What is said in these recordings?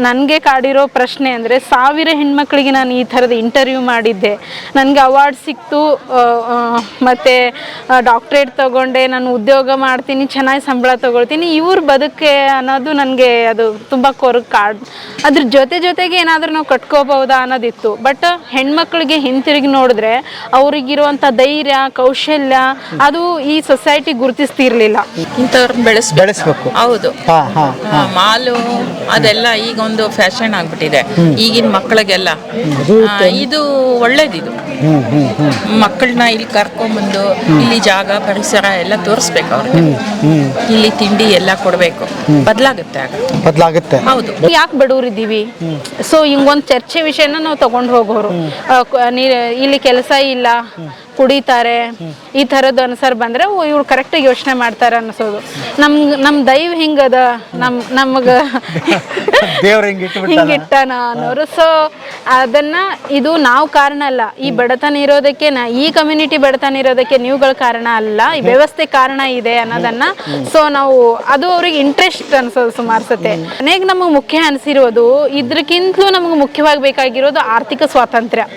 ನನಗೆ ಕಾಡಿರೋ ಪ್ರಶ್ನೆ ಅಂದರೆ 1000 ಹೆಣ್ಮಕ್ಳಿಗೆ ನಾನು ಈ ಥರದ ಇಂಟರ್ವ್ಯೂ ಮಾಡಿದ್ದೆ, ನನಗೆ ಅವಾರ್ಡ್ ಸಿಕ್ತು, ಮತ್ತು ಡಾಕ್ಟ್ರೇಟ್ ತೊಗೊಂಡೆ, ನಾನು ಉದ್ಯೋಗ ಮಾಡ್ತೀನಿ, ಚೆನ್ನಾಗಿ ಸಂಬಳ ತೊಗೊಳ್ತೀನಿ, ಇವ್ರ ಬದುಕೆ ಅನ್ನೋದು ನನಗೆ ಅದು ತುಂಬ ಅದ್ರ ಜೊತೆಗೆ ಏನಾದರೂ ನಾವು ಕಟ್ಕೋಬಹುದಾ ಅನ್ನೋದಿತ್ತು. ಬಟ್ ಹೆಣ್ಮಕ್ಳಿಗೆ ಹಿಂತಿರುಗಿ ನೋಡಿದ್ರೆ ಅವ್ರಿಗಿರುವಂಥ ಧೈರ್ಯ, ಕೌಶಲ್ಯ ಅದು ಈ ಸೊಸೈಟಿ ಗುರುತಿಸ್ತಿರ್ಲಿಲ್ಲ. ಇಂಥವ್ರನ್ನ ಬೆಳೆಸ್ಬೇಕು. ಹೌದು, ಮಾಲು ಅದೆಲ್ಲ ಈಗ ಒಂದು ಫ್ಯಾಷನ್ ಆಗ್ಬಿಟ್ಟಿದೆ ಈಗಿನ ಮಕ್ಕಳಿಗೆಲ್ಲ. ಇದು ಒಳ್ಳೇದಿದು. ಮಕ್ಕಳನ್ನ ಇಲ್ಲಿ ಕರ್ಕೊಂಡ್ಬಂದು ಇಲ್ಲಿ ಜಾಗ, ಪರಿಸರ ಎಲ್ಲ ತೋರಿಸ್ಬೇಕು ಅವ್ರಿಗೆ. ಇಲ್ಲಿ ತಿಂಡಿ ಎಲ್ಲ ಕೊಡಬೇಕು. ಬದಲಾಗುತ್ತೆ. ಹೌದು. ಯಾಕೆ ಬಡವರಿದ್ದೀವಿ? ಸೊ ಹಿಂಗೊಂದು ಚರ್ಚೆ ವಿಷಯನ ನಾವು ತಗೊಂಡು ಹೋಗೋರು. ಇಲ್ಲಿ ಕೆಲಸ ಇಲ್ಲ, ಕುಡಿತಾರೆ, ಈ ಥರದ್ದು ಅನ್ಸರ್ ಬಂದರೆ ಇವ್ರು ಕರೆಕ್ಟಾಗಿ ಯೋಚನೆ ಮಾಡ್ತಾರೆ ಅನ್ಸೋದು. ನಮ್ಮ ದೈವ ಹಿಂಗದ, ನಮಗೆ ಹಿಂಗಿಟ್ಟಾನ ಅನ್ನೋರು. ಸೊ ಅದನ್ನು ಇದು ನಾವು ಕಾರಣ ಅಲ್ಲ. ಈ ಬಡತನ ಇರೋದಕ್ಕೆ, ಈ ಕಮ್ಯುನಿಟಿ ಬಡತನ ಇರೋದಕ್ಕೆ ನೀವುಗಳ ಕಾರಣ ಅಲ್ಲ, ಈ ವ್ಯವಸ್ಥೆ ಕಾರಣ ಇದೆ ಅನ್ನೋದನ್ನು. ಸೊ ನಾವು ಅದು ಅವ್ರಿಗೆ ಇಂಟ್ರೆಸ್ಟ್ ಅನ್ಸೋದು ಸುಮಾರು ಸತೆ. ಅನೇಕ ನಮಗೆ ಮುಖ್ಯ ಅನಿಸಿರೋದು, ಇದ್ರಕ್ಕಿಂತಲೂ ನಮಗೆ ಮುಖ್ಯವಾಗಿ ಬೇಕಾಗಿರೋದು ಆರ್ಥಿಕ ಸ್ವಾತಂತ್ರ್ಯ.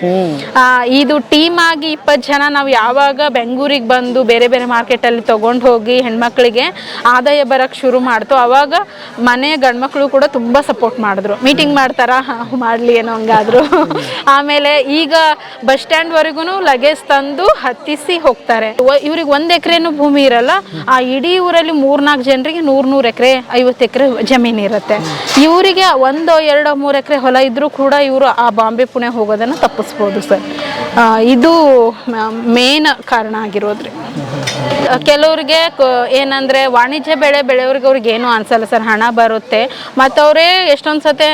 ಇದು ಟೀಮ್ ಆಗಿ 20 ಜನ ನಾವು ಯಾವಾಗ ಬೆಂಗಳೂರಿಗೆ ಬಂದು ಬೇರೆ ಬೇರೆ ಮಾರ್ಕೆಟಲ್ಲಿ ತೊಗೊಂಡು ಹೋಗಿ ಹೆಣ್ಮಕ್ಳಿಗೆ ಆದಾಯ ಬರೋಕ್ಕೆ ಶುರು ಮಾಡ್ತು, ಆವಾಗ ಮನೆ ಗಂಡ್ಮಕ್ಳು ಕೂಡ ತುಂಬ ಸಪೋರ್ಟ್ ಮಾಡಿದ್ರು. ಮೀಟಿಂಗ್ ಮಾಡ್ತಾರ, ಮಾಡಲಿ ಏನೋ ಹಂಗಾದ್ರು. ಆಮೇಲೆ ಈಗ ಬಸ್ ಸ್ಟ್ಯಾಂಡ್ವರೆಗೂ ಲಗೇಜ್ ತಂದು ಹತ್ತಿಸಿ ಹೋಗ್ತಾರೆ. ಇವ್ರಿಗೆ 1 ಎಕರೆನೂ ಭೂಮಿ ಇರಲ್ಲ. ಆ ಇಡೀ ಊರಲ್ಲಿ 3-4 ಜನರಿಗೆ 100 ಎಕರೆ 50 ಎಕರೆ ಜಮೀನು ಇರುತ್ತೆ. ಇವರಿಗೆ 1, 2, 3 ಎಕರೆ ಹೊಲ ಇದ್ರೂ ಕೂಡ ಇವರು ಆ ಬಾಂಬೆ ಪುಣೆ ಹೋಗೋದನ್ನು ತಪ್ಪಿಸ್ಬೋದು ಸರ್. ಇದು ಮೇನ್ ಕಾರಣ ಆಗಿರೋದ್ರಿ. ಕೆಲವ್ರಿಗೆ ಏನಂದರೆ ವಾಣಿಜ್ಯ ಬೆಳೆ ಬೆಳೆಯೋರಿಗೆ ಅವ್ರಿಗೆ ಏನೂ ಅನ್ಸಲ್ಲ ಸರ್, ಹಣ ಬರುತ್ತೆ. ಮತ್ತು ಅವರೇ ಎಷ್ಟೊಂದು ಸತೆ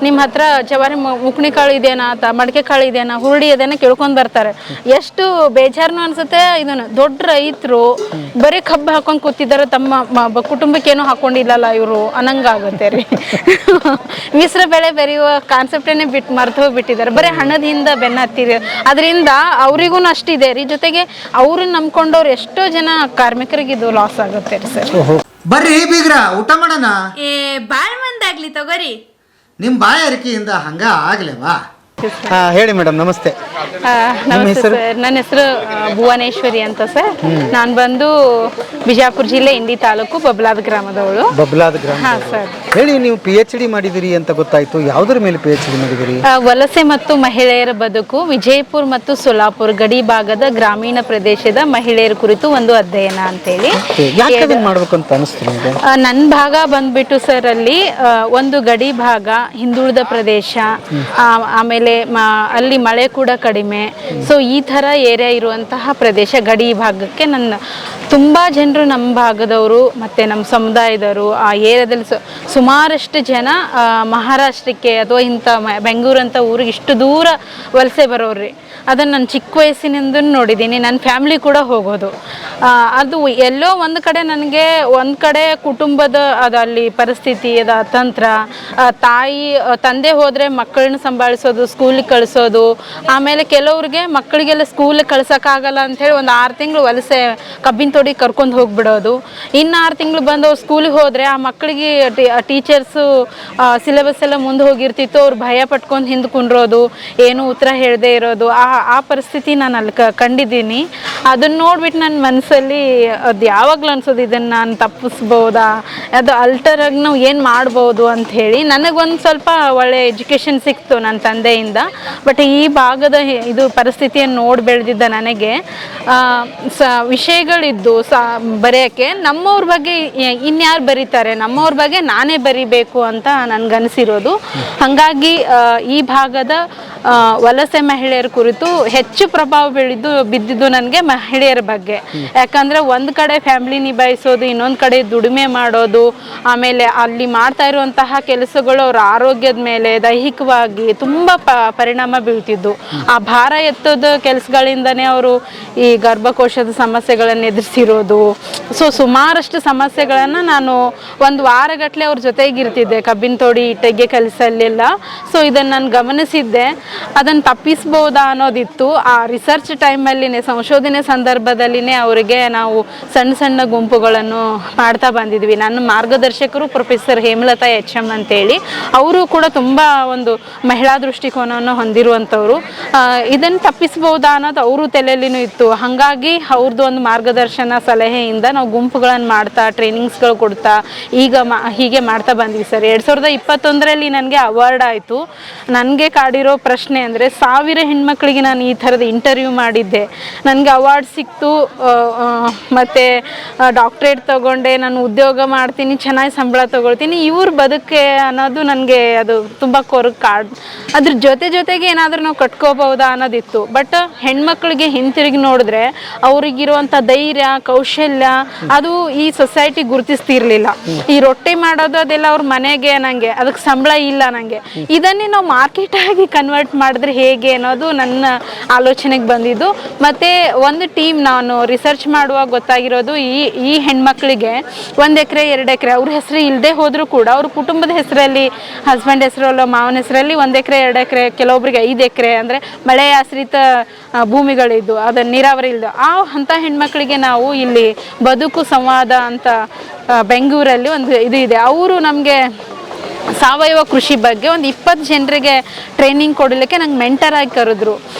ನಿಮ್ಮ ಹತ್ರ ಜವಾರಿ ಮುಕ್ಣಿ ಕಾಳು ಇದೆನಾ, ಮಡಿಕೆ ಕಾಳು ಇದೆನಾ, ಹುರುಳಿ ಅದೇನ ಕೇಳ್ಕೊಂಡು ಬರ್ತಾರೆ. ಎಷ್ಟು ಬೇಜಾರನು ಅನ್ಸುತ್ತೆ. ಇದನ್ನು ದೊಡ್ಡ ರೈತರು ಬರೀ ಕಬ್ಬು ಹಾಕೊಂಡು ಕೂತಿದ್ದಾರೆ, ತಮ್ಮ ಕುಟುಂಬಕ್ಕೆ ಏನೂ ಹಾಕೊಂಡಿಲ್ಲಲ್ಲ ಇವರು ಅನ್ನಂಗಾಗುತ್ತೆ ರೀ. ಮಿಶ್ರ ಬೆಳೆ ಬೆರೆಯುವ ಕಾನ್ಸೆಪ್ಟನ್ನೇ ಮರ್ತು ಹೋಗ್ಬಿಟ್ಟಿದ್ದಾರೆ. ಬರೀ ಹಣದಿಂದ ಬೆನ್ನ ಹತ್ತಿರ. ಅದರಿಂದ ಅವರಿಗೂ ಅಷ್ಟಿದೆ ರೀ. ಜೊತೆಗೆ ಅವ್ರನ್ನ ನಂಬ್ಕೊಂಡವ್ರು ಎಷ್ಟೋ ಜನ ಕಾರ್ಮಿಕರಿಗೆ ಇದು ಲಾಸ್ ಆಗುತ್ತೆ ರೀ ಸರ್. ಬರ್ರಿ ಬೀಗ್ರ, ಊಟ ಮಾಡೋಣ. ಬಾಳ್ ಮಂದಾಗ್ಲಿ ತಗೋರಿ. ನಿಮ್ಮ ಬಾಯ ಅರಿಕೆಯಿಂದ ಹಂಗ ಆಗ್ಲೇವಾ? ಹೇಳಿ ಮೇಡಮ್, ನಮಸ್ತೆ. ನಮಸ್ತೆ ಸರ್, ನನ್ನ ಹೆಸರು ಭುವನೇಶ್ವರಿ ಅಂತ ಸರ್. ನಾನು ಬಂದು ಬಿಜಾಪುರ ಜಿಲ್ಲೆ ಇಂಡಿ ತಾಲೂಕು ಬಬ್ಲಾದ್ ಗ್ರಾಮದವಳು. ಹಾಂ ಸರ್. ಹೇಳಿ, ನೀವು PhD ಮಾಡಿದಿರಿ ಅಂತ ಗೊತ್ತಾಯ್ತು. ಯಾವುದರ ಮೇಲೆ PhD ಮಾಡಿದಿರಿ? ವಲಸೆ ಮತ್ತು ಮಹಿಳೆಯರ ಬದುಕು, ವಿಜಯಪುರ ಮತ್ತು ಸೊಲ್ಲಾಪುರ ಗಡಿ ಭಾಗದ ಗ್ರಾಮೀಣ ಪ್ರದೇಶದ ಮಹಿಳೆಯರ ಕುರಿತು ಒಂದು ಅಧ್ಯಯನ ಅಂತೇಳಿ. ಮಾಡ್ಬೇಕು ಅಂತ ಅನಿಸ್ತು ನಿಮಗೆ? ನನ್ನ ಭಾಗ ಬಂದ್ಬಿಟ್ಟು ಸರ್, ಅಲ್ಲಿ ಒಂದು ಗಡಿ ಭಾಗ, ಹಿಂದುಳಿದ ಪ್ರದೇಶ, ಆಮೇಲೆ ಅಲ್ಲಿ ಮಳೆ ಕೂಡ ಕಡಿಮೆ. ಸೊ ಈ ಥರ ಏರಿಯಾ ಇರುವಂತಹ ಪ್ರದೇಶ ಗಡಿ ಭಾಗಕ್ಕೆ ತುಂಬ ಜನರು ನಮ್ಮ ಭಾಗದವರು ಮತ್ತು ನಮ್ಮ ಸಮುದಾಯದವರು ಆ ಏರಿಯಾದಲ್ಲಿ ಸುಮಾರಷ್ಟು ಜನ ಮಹಾರಾಷ್ಟ್ರಕ್ಕೆ ಅಥವಾ ಇಂಥ ಬೆಂಗಳೂರು ಅಂತ ಊರಿಗೆ ಇಷ್ಟು ದೂರ ವಲಸೆ ಬರೋರ್ರಿ. ಅದನ್ನು ನಾನು ಚಿಕ್ಕ ವಯಸ್ಸಿನಿಂದ ನೋಡಿದ್ದೀನಿ. ನನ್ನ ಫ್ಯಾಮ್ಲಿ ಕೂಡ ಹೋಗೋದು. ಅದು ಎಲ್ಲೋ ಒಂದು ಕಡೆ ನನಗೆ ಕುಟುಂಬದ ಅಲ್ಲಿ ಪರಿಸ್ಥಿತಿ, ತಂತ್ರ, ತಂದೆ ಹೋದರೆ ಮಕ್ಕಳನ್ನ ಸಂಭಾಳಿಸೋದು, ಸ್ಕೂಲಿಗೆ ಕಳಿಸೋದು, ಆಮೇಲೆ ಕೆಲವ್ರಿಗೆ ಮಕ್ಕಳಿಗೆಲ್ಲ ಸ್ಕೂಲಿಗೆ ಕಳ್ಸೋಕ್ಕಾಗಲ್ಲ ಅಂಥೇಳಿ ಒಂದು 6 ತಿಂಗಳು ವಲಸೆ ಕಬ್ಬಿನ ತೋಡಿಗೆ ಕರ್ಕೊಂಡು ಹೋಗಿಬಿಡೋದು. ಇನ್ನು 6 ತಿಂಗಳು ಬಂದು ಅವ್ರು ಸ್ಕೂಲಿಗೆ ಹೋದರೆ ಆ ಮಕ್ಕಳಿಗೆ ಟೀಚರ್ಸು ಸಿಲೆಬಸ್ ಎಲ್ಲ ಮುಂದೆ ಹೋಗಿರ್ತಿತ್ತು, ಅವ್ರು ಭಯ ಪಟ್ಕೊಂಡು ಹಿಂದೆ ಕುಂಡ್ರೋದು, ಏನೂ ಉತ್ತರ ಹೇಳದೇ ಇರೋದು. ಆ ಪರಿಸ್ಥಿತಿ ನಾನು ಅಲ್ಲಿ ಕಂಡಿದ್ದೀನಿ. ಅದನ್ನು ನೋಡ್ಬಿಟ್ಟು ನನ್ನ ಮನಸ್ಸಲ್ಲಿ ಅದು ಯಾವಾಗಲೂ ಅನ್ಸೋದು, ಇದನ್ನು ನಾನು ತಪ್ಪಿಸ್ಬೋದಾ, ಅದು ಅಲ್ಟರಾಗಿ ನಾವು ಏನು ಮಾಡ್ಬೋದು ಅಂಥೇಳಿ. ನನಗೊಂದು ಸ್ವಲ್ಪ ಒಳ್ಳೆ ಎಜುಕೇಷನ್ ಸಿಕ್ತು ನನ್ನ ತಂದೆಯಿಂದ. ಬಟ್ ಈ ಭಾಗದ ಇದು ಪರಿಸ್ಥಿತಿಯನ್ನು ನೋಡಿ ಬೆಳೆದಿದ್ದ ನನಗೆ ವಿಷಯಗಳಿದ್ದು ಬರೆಯೋಕ್ಕೆ ನಮ್ಮವ್ರ ಬಗ್ಗೆ ಇನ್ಯಾರು ಬರೀತಾರೆ, ನಮ್ಮವ್ರ ಬಗ್ಗೆ ನಾನೇ ಬರಿಬೇಕು ಅಂತ ನನಗನ್ಸಿರೋದು. ಹಾಗಾಗಿ ಈ ಭಾಗದ ವಲಸೆ ಮಹಿಳೆಯರ ಕುರಿತು ಹೆಚ್ಚು ಪ್ರಭಾವ ಬಿದ್ದಿದ್ದು ನನಗೆ ಮಹಿಳೆಯರ ಬಗ್ಗೆ. ಯಾಕಂದರೆ ಒಂದು ಕಡೆ ಫ್ಯಾಮಿಲಿ ನಿಭಾಯಿಸೋದು, ಇನ್ನೊಂದು ಕಡೆ ದುಡಿಮೆ ಮಾಡೋದು, ಆಮೇಲೆ ಅಲ್ಲಿ ಮಾಡ್ತಾ ಇರುವಂತಹ ಕೆಲಸಗಳು ಅವರ ಆರೋಗ್ಯದ ಮೇಲೆ ದೈಹಿಕವಾಗಿ ತುಂಬ ಪರಿಣಾಮ ಬೀಳ್ತಿದ್ದು. ಆ ಭಾರ ಎತ್ತೋದ ಕೆಲಸಗಳಿಂದನೇ ಅವರು ಈ ಗರ್ಭಕೋಶದ ಸಮಸ್ಯೆಗಳನ್ನು ಎದುರಿಸಿರೋದು. ಸೊ ಸುಮಾರಷ್ಟು ಸಮಸ್ಯೆಗಳನ್ನು ನಾನು ಒಂದು ವಾರಗಟ್ಟಲೆ ಅವ್ರ ಜೊತೆಗಿರ್ತಿದ್ದೆ, ಕಬ್ಬಿನ ತೋಡಿ ಇಟ್ಟೆಗೆ ಕೆಲಸಲ್ಲೆಲ್ಲ. ಸೊ ಇದನ್ನು ನಾನು ಗಮನಿಸಿದ್ದೆ. ಅದನ್ನು ತಪ್ಪಿಸ್ಬೋದಾ ಅನ್ನೋದಿತ್ತು. ಆ ರಿಸರ್ಚ್ ಟೈಮಲ್ಲಿನೇ, ಸಂಶೋಧನೆ ಸಂದರ್ಭದಲ್ಲಿನೇ ಅವರಿಗೆ ನಾವು ಸಣ್ಣ ಸಣ್ಣ ಗುಂಪುಗಳನ್ನು ಮಾಡ್ತಾ ಬಂದಿದ್ವಿ. ನನ್ನ ಮಾರ್ಗದರ್ಶಕರು ಪ್ರೊಫೆಸರ್ ಹೇಮಲತಾ HM ಅಂತೇಳಿ, ಅವರು ಕೂಡ ತುಂಬ ಒಂದು ಮಹಿಳಾ ದೃಷ್ಟಿಕೋನವನ್ನು ಹೊಂದಿರುವಂಥವ್ರು. ಇದನ್ನು ತಪ್ಪಿಸ್ಬೋದಾ ಅನ್ನೋದು ಅವರು ತಲೆಯಲ್ಲಿನೂ ಇತ್ತು. ಹಾಗಾಗಿ ಅವ್ರದ್ದು ಒಂದು ಮಾರ್ಗದರ್ಶನ ಸಲಹೆಯಿಂದ ನಾವು ಗುಂಪುಗಳನ್ನು ಮಾಡ್ತಾ, ಟ್ರೈನಿಂಗ್ಸ್ಗಳು ಕೊಡ್ತಾ ಈಗ ಹೀಗೆ ಮಾಡ್ತಾ ಬಂದ್ವಿ ಸರ್. 2021ರಲ್ಲಿ ನನಗೆ ಅವಾರ್ಡ್ ಆಯಿತು. ನನಗೆ ಕಾಡಿರೋ ಪ್ರಶ್ನೆ ಅಂದರೆ, 1000 ಹೆಣ್ಮಕ್ಳಿಗೆ ನಾನು ಈ ಥರದ ಇಂಟರ್ವ್ಯೂ ಮಾಡಿದ್ದೆ, ನನಗೆ ಅವಾರ್ಡ್ ಸಿಕ್ತು, ಮತ್ತು ಡಾಕ್ಟ್ರೇಟ್ ತೊಗೊಂಡೆ, ನಾನು ಉದ್ಯೋಗ ಮಾಡ್ತೀನಿ, ಚೆನ್ನಾಗಿ ಸಂಬಳ ತೊಗೊಳ್ತೀನಿ, ಇವ್ರ ಬದುಕೆ ಅನ್ನೋದು ನನಗೆ ಅದು ತುಂಬ ಅದ್ರ ಜೊತೆಗೆ ಏನಾದರೂ ನಾವು ಕಟ್ಕೋಬಹುದಾ ಅನ್ನೋದಿತ್ತು. ಬಟ್ ಹೆಣ್ಮಕ್ಳಿಗೆ ಹಿಂತಿರುಗಿ ನೋಡಿದ್ರೆ ಅವ್ರಿಗಿರುವಂಥ ಧೈರ್ಯ, ಕೌಶಲ್ಯ ಅದು ಈ ಸೊಸೈಟಿ ಗುರುತಿಸ್ತಿರ್ಲಿಲ್ಲ. ಈ ರೊಟ್ಟಿ ಮಾಡೋದು ಅದೆಲ್ಲ ಅವ್ರ ಮನೆಗೆ, ನನಗೆ ಅದಕ್ಕೆ ಸಂಬಳ ಇಲ್ಲ, ನನಗೆ ಇದನ್ನೇ ನಾವು ಮಾರ್ಕೆಟ್ ಆಗಿ ಕನ್ವರ್ಟ್ ಮಾಡಿದ್ರೆ ಹೇಗೆ ಅನ್ನೋದು ನನ್ನ ಆಲೋಚನೆಗೆ ಬಂದಿದ್ದು. ಮತ್ತು ಒಂದು ಟೀಮ್ ನಾನು ರಿಸರ್ಚ್ ಮಾಡುವಾಗ ಗೊತ್ತಾಗಿರೋದು, ಈ ಹೆಣ್ಮಕ್ಳಿಗೆ 1 ಎಕರೆ 2 ಎಕರೆ ಅವ್ರ ಹೆಸರು ಇಲ್ಲದೆ ಹೋದರೂ ಕೂಡ ಅವ್ರ ಕುಟುಂಬದ ಹೆಸರಲ್ಲಿ, ಹಸ್ಬೆಂಡ್ ಹೆಸರಲ್ಲೋ ಮಾವನ ಹೆಸರಲ್ಲಿ 1 ಎಕರೆ 2 ಎಕರೆ, ಕೆಲವೊಬ್ಬರಿಗೆ 5 ಎಕರೆ, ಅಂದರೆ ಮಳೆ ಆಶ್ರಿತ ಭೂಮಿಗಳಿದ್ದು, ಅದನ್ನು ನೀರಾವರಿ ಇಲ್ಲದು ಅಂಥ ಹೆಣ್ಮಕ್ಳಿಗೆ ನಾವು ಇಲ್ಲಿ ಬದುಕು ಸಂವಾದ ಅಂತ ಬೆಂಗಳೂರಲ್ಲಿ ಒಂದು ಇದು ಇದೆ. ಅವರು ನಮಗೆ ಸಾವಯವ ಕೃಷಿ ಬಗ್ಗೆ ಒಂದು 20 ಜನರಿಗೆ ಟ್ರೈನಿಂಗ್ ಕೊಡಲಿಕ್ಕೆ ನಂಗೆ ಮೆಂಟರ್ ಆಗಿ ಕರೆದ್ರು.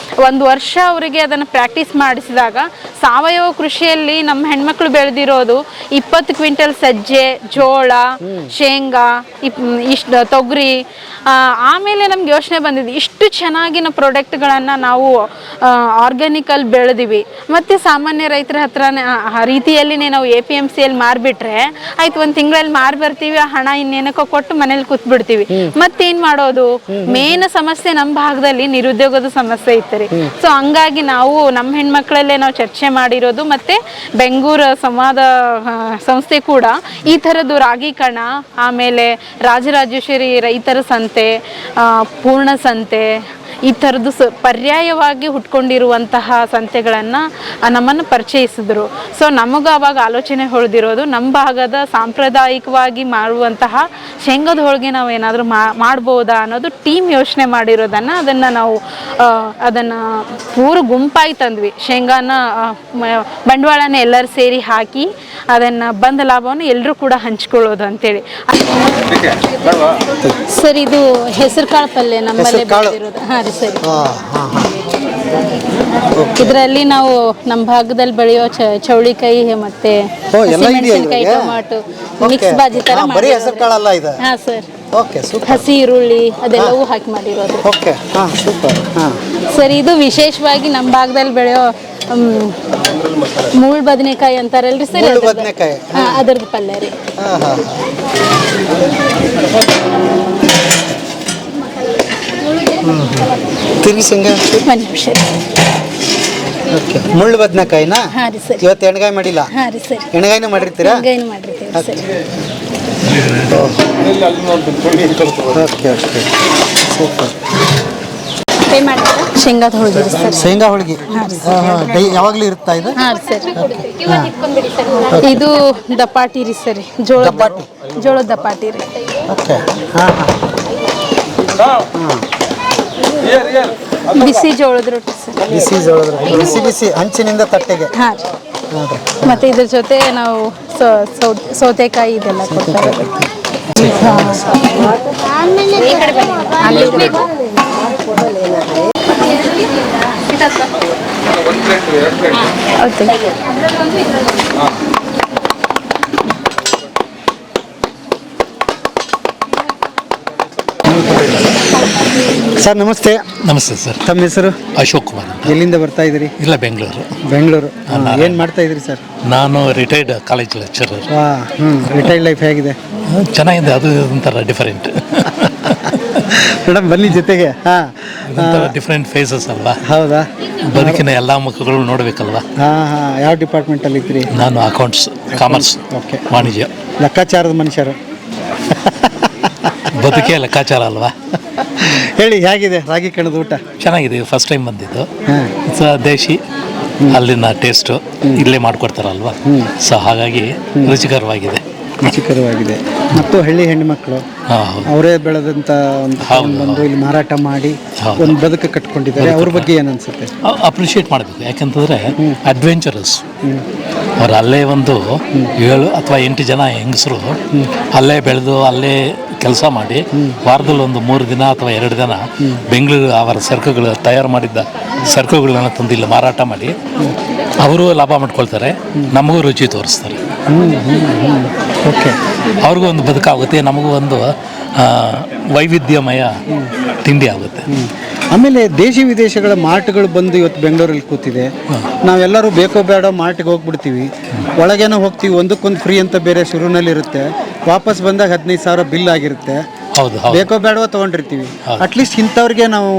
1 ವರ್ಷ ಅವರಿಗೆ ಅದನ್ನು ಪ್ರಾಕ್ಟೀಸ್ ಮಾಡಿಸಿದಾಗ ಸಾವಯವ ಕೃಷಿಯಲ್ಲಿ ನಮ್ಮ ಹೆಣ್ಮಕ್ಳು ಬೆಳೆದಿರೋದು 20 ಕ್ವಿಂಟಲ್ ಸಜ್ಜೆ, ಜೋಳ, ಶೇಂಗಾ, ಇಷ್ಟು ತೊಗರಿ. ಆಮೇಲೆ ನಮ್ಗೆ ಯೋಚನೆ ಬಂದಿದ್ದು, ಇಷ್ಟು ಚೆನ್ನಾಗಿ ನಾವು ಪ್ರಾಡಕ್ಟ್ಗಳನ್ನು ನಾವು ಆರ್ಗ್ಯಾನಿಕಲ್ಲಿ ಬೆಳೆದಿವಿ, ಮತ್ತು ಸಾಮಾನ್ಯ ರೈತರ ಹತ್ರ ರೀತಿಯಲ್ಲಿನೇ ನಾವು APMCಯಲ್ಲಿ ಮಾರಿಬಿಟ್ರೆ ಆಯ್ತು, 1 ತಿಂಗಳಲ್ಲಿ ಮಾರಿ ಬರ್ತೀವಿ, ಆ ಹಣ ಇನ್ನೇನಕ್ಕೋ ಕೊಟ್ಟು ಮನೇಲಿ ಕೂತ್ಬಿಡ್ತೀವಿ. ಮತ್ತೇನು ಮಾಡೋದು? ಮೇನ್ ಸಮಸ್ಯೆ ನಮ್ಮ ಭಾಗದಲ್ಲಿ ನಿರುದ್ಯೋಗದ ಸಮಸ್ಯೆ ಇತ್ತು ರೀ. ಸೊ ಹಂಗಾಗಿ ನಾವು ನಮ್ಮ ಹೆಣ್ಮಕ್ಳಲ್ಲೇ ನಾವು ಚರ್ಚೆ ಮಾಡಿರೋದು, ಮತ್ತು ಬೆಂಗಳೂರು ಸಂವಾದ ಸಂಸ್ಥೆ ಕೂಡ ಈ ಥರದ್ದು ರಾಗಿ ಕಣ, ಆಮೇಲೆ ರಾಜರಾಜೇಶ್ವರಿ ರೈತರ ಸಂತೆ, ಪೂರ್ಣ ಸಂತೆ, ಈ ಥರದ್ದು ಪರ್ಯಾಯವಾಗಿ ಹುಟ್ಕೊಂಡಿರುವಂತಹ ಸಂತೆಗಳನ್ನು ನಮ್ಮನ್ನು ಪರಿಚಯಿಸಿದ್ರು. ಸೊ ನಮಗೆ ಆವಾಗ ಆಲೋಚನೆ ಹೊಳೆದಿರೋದು, ನಮ್ಮ ಭಾಗದ ಸಾಂಪ್ರದಾಯಿಕವಾಗಿ ಮಾಡುವಂತಹ ಶೇಂಗಾದ ಹೋಳಿಗೆ ನಾವು ಏನಾದರೂ ಮಾಡ್ಬೋದಾ ಅನ್ನೋದು ಟೀಮ್ ಯೋಚನೆ ಮಾಡಿರೋದನ್ನು, ಅದನ್ನು ಪೂರ ಗುಂಪಾಗಿ ತಂದ್ವಿ. ಶೇಂಗಾನ ಬಂಡವಾಳನ ಎಲ್ಲರೂ ಸೇರಿ ಹಾಕಿ ಅದನ್ನು ಬಂದ ಲಾಭವನ್ನು ಎಲ್ಲರೂ ಕೂಡ ಹಂಚ್ಕೊಳ್ಳೋದು ಅಂತೇಳಿ. ಸರ್ ಇದು ಹೆಸರು ಕಾಳು ಪಲ್ಯ ನಮ್ಮಲ್ಲೇ ಬೆಳೆದಿರೋದು. ಹಾಂ ರೀ ಸರಿ. ಇದರಲ್ಲಿ ನಾವು ನಮ್ಮ ಭಾಗದಲ್ಲಿ ಬೆಳೆಯೋ ಚೌಳಿಕಾಯಿ ಮತ್ತೆ ಮೆಣಸಿನಕಾಯಿ, ಟೊಮಾಟೊ ಮಿಕ್ಸ್ ಬಾಜಿ ತರ ಮಾಡಿರೋದು. ಹಾಂ ಸರ್, ಹಸಿ ಈರುಳ್ಳಿ ಅದೆಲ್ಲವೂ ಹಾಕಿ ಮಾಡಿರೋದು. ಸರ್ ಇದು ವಿಶೇಷವಾಗಿ ನಮ್ಮ ಭಾಗದಲ್ಲಿ ಬೆಳೆಯೋ ಮೂಳ್ ಬದನೆಕಾಯಿ ಅಂತಾರಲ್ರಿ ಸರ್, ಅದರದ್ದು ಪಲ್ಯ ರೀ. ಒಂದು ನಿಮಿಷ. ಮುಳ್ಳು ಬದನೆಕಾಯಿನ ಇವತ್ತು ಎಣ್ಗಾಯಿ ಮಾಡಿಲ್ಲ? ಹಾಂ ರೀ ಸರ್, ಎಣ್ಗಾಯಿನೂ ಮಾಡಿರ್ತೀರಾ? ಎಣ್ಗಾಯಿನೂ ಮಾಡಿರ್ತೀವಿ ಸರ್. ಸೂಪರ್. ಶೇಂಗಾದ ಹೋಳಿಗೆ ಸರ್. ಶೇಂಗಾ ಹೋಳಿಗೆ ಯಾವಾಗಲೂ ಇರುತ್ತಾ ಇದು? ಹಾಂ ಸರ್. ಇದು ದಪಾಟಿ ರೀ ಸರ್, ಜೋಳದ ದಪಾಟಿ ರೀ. ಓಕೆ. ಬಿಸಿ ಜೋಳದ ರೊಟ್ಟಿ ಸರ್. ಬಿಸಿ ಜೋಳದ ರೊಟ್ಟಿ, ಬಿಸಿ ಹಂಚಿನಿಂದ ತಟ್ಟೆಗೆ. ಹಾಂ ರೀ. ಮತ್ತು ಇದ್ರ ಜೊತೆ ನಾವು ಸೌತೆಕಾಯಿ ಇದೆಲ್ಲ ಕೊಡ್ತಾರೆ. ಸರ್ ನಮಸ್ತೆ. ನಮಸ್ತೆ ಸರ್. ತಮ್ಮ ಹೆಸರು? ಅಶೋಕ್ ಕುಮಾರ್. ಎಲ್ಲಿಂದ ಬರ್ತಾ ಇದ್ದೀರಿ? ಇಲ್ಲ, ಬೆಂಗಳೂರು. ಏನು ಮಾಡ್ತಾ ಇದ್ದೀರಿ ಸರ್? ನಾನು retired college lecturer. Retired life ಹೇಗಿದೆ? ಚೆನ್ನಾಗಿದೆ, ಅದು ಒಂಥರ ಡಿಫರೆಂಟ್. ಮೇಡಮ್ ಬನ್ನಿ ಜೊತೆಗೆ. ಡಿಫರೆಂಟ್ ಫೇಸಸ್ ಅಲ್ವಾ? ಹೌದಾ? ಬದುಕಿನ ಎಲ್ಲ ಮುಖಗಳು ನೋಡಬೇಕಲ್ವಾ? ಯಾವ ಡಿಪಾರ್ಟ್ಮೆಂಟಲ್ಲಿ ಇದ್ರಿ? ನಾನು ಅಕೌಂಟ್ಸ್, ಕಾಮರ್ಸ್, ವಾಣಿಜ್ಯ. ಲೆಕ್ಕಾಚಾರದ ಮನುಷ್ಯರು. ಬದುಕೇ ಲೆಕ್ಕಾಚಾರ ಅಲ್ವಾ? ಹೇಳಿ, ಹೇಗಿದೆ ರಾಗಿ ಕಣದ ಊಟ? ಚೆನ್ನಾಗಿದೆ, ಫಸ್ಟ್ ಟೈಮ್ ಬಂದಿದ್ದು. ದೇಶಿ ಅಲ್ಲಿನ ಟೇಸ್ಟು ಇಲ್ಲೇ ಮಾಡ್ಕೊಡ್ತಾರಲ್ವಾ, ಸೊ ಹಾಗಾಗಿ ರುಚಿಕರವಾಗಿದೆ. ಮತ್ತು ಹಳ್ಳಿ ಹೆಣ್ಮಕ್ಳು ಅವರೇ ಬೆಳೆದಂತ ಒಂದು ತಗೊಂಡ್ ಬಂದು ಇಲ್ಲಿ ಮಾರಾಟ ಮಾಡಿ ಒಂದು ಬದುಕು ಕಟ್ಕೊಂಡಿದ್ದಾರೆ. ಅವ್ರ ಬಗ್ಗೆ ಏನು ಅನ್ಸುತ್ತೆ? ಅಪ್ರಿಷಿಯೇಟ್ ಮಾಡಬೇಕು. ಯಾಕಂತಂದರೆ ಅಡ್ವೆಂಚರಸ್. ಅವ್ರು ಅಲ್ಲೇ ಒಂದು 7 ಅಥವಾ 8 ಜನ ಹೆಂಗಸರು ಅಲ್ಲೇ ಬೆಳೆದು ಅಲ್ಲೇ ಕೆಲಸ ಮಾಡಿ ವಾರದಲ್ಲಿ ಒಂದು 3 ದಿನ ಅಥವಾ 2 ದಿನ ಬೆಂಗಳೂರು ಅವರ ಸರಕುಗಳು ತಯಾರು ಮಾಡಿದ್ದ ಸರಕುಗಳನ್ನ ತಂದು ಇಲ್ಲಿ ಮಾರಾಟ ಮಾಡಿ ಅವರು ಲಾಭ ಮಾಡ್ಕೊಳ್ತಾರೆ, ನಮಗೂ ರುಚಿ ತೋರಿಸ್ತಾರೆ. ಓಕೆ, ಅವ್ರಿಗೂ ಒಂದು ಬದುಕಾಗುತ್ತೆ, ನಮಗೂ ಒಂದು ವೈವಿಧ್ಯಮಯ ತಿಂಡಿ ಆಗುತ್ತೆ. ಆಮೇಲೆ ದೇಶ ವಿದೇಶಗಳ ಮಾರ್ಟ್ಗಳು ಬಂದು ಇವತ್ತು ಬೆಂಗಳೂರಲ್ಲಿ ಕೂತಿದೆ. ನಾವೆಲ್ಲರೂ ಬೇಕೋ ಬೇಡ ಮಾರ್ಟ್ಗೆ ಹೋಗ್ಬಿಡ್ತೀವಿ, ಒಳಗೇನೋ ಹೋಗ್ತೀವಿ, ಒಂದಕ್ಕೊಂದು ಫ್ರೀ ಅಂತ ಬೇರೆ ಶುರುನಲ್ಲಿ ಇರುತ್ತೆ, ವಾಪಸ್ ಬಂದಾಗ 15,000 ಬಿಲ್ ಆಗಿರುತ್ತೆ. ಹೌದು, ಬೇಕೋ ಬೇಡವೋ ತೊಗೊಂಡಿರ್ತೀವಿ. ಅಟ್ಲೀಸ್ಟ್ ಇಂಥವ್ರಿಗೆ ನಾವು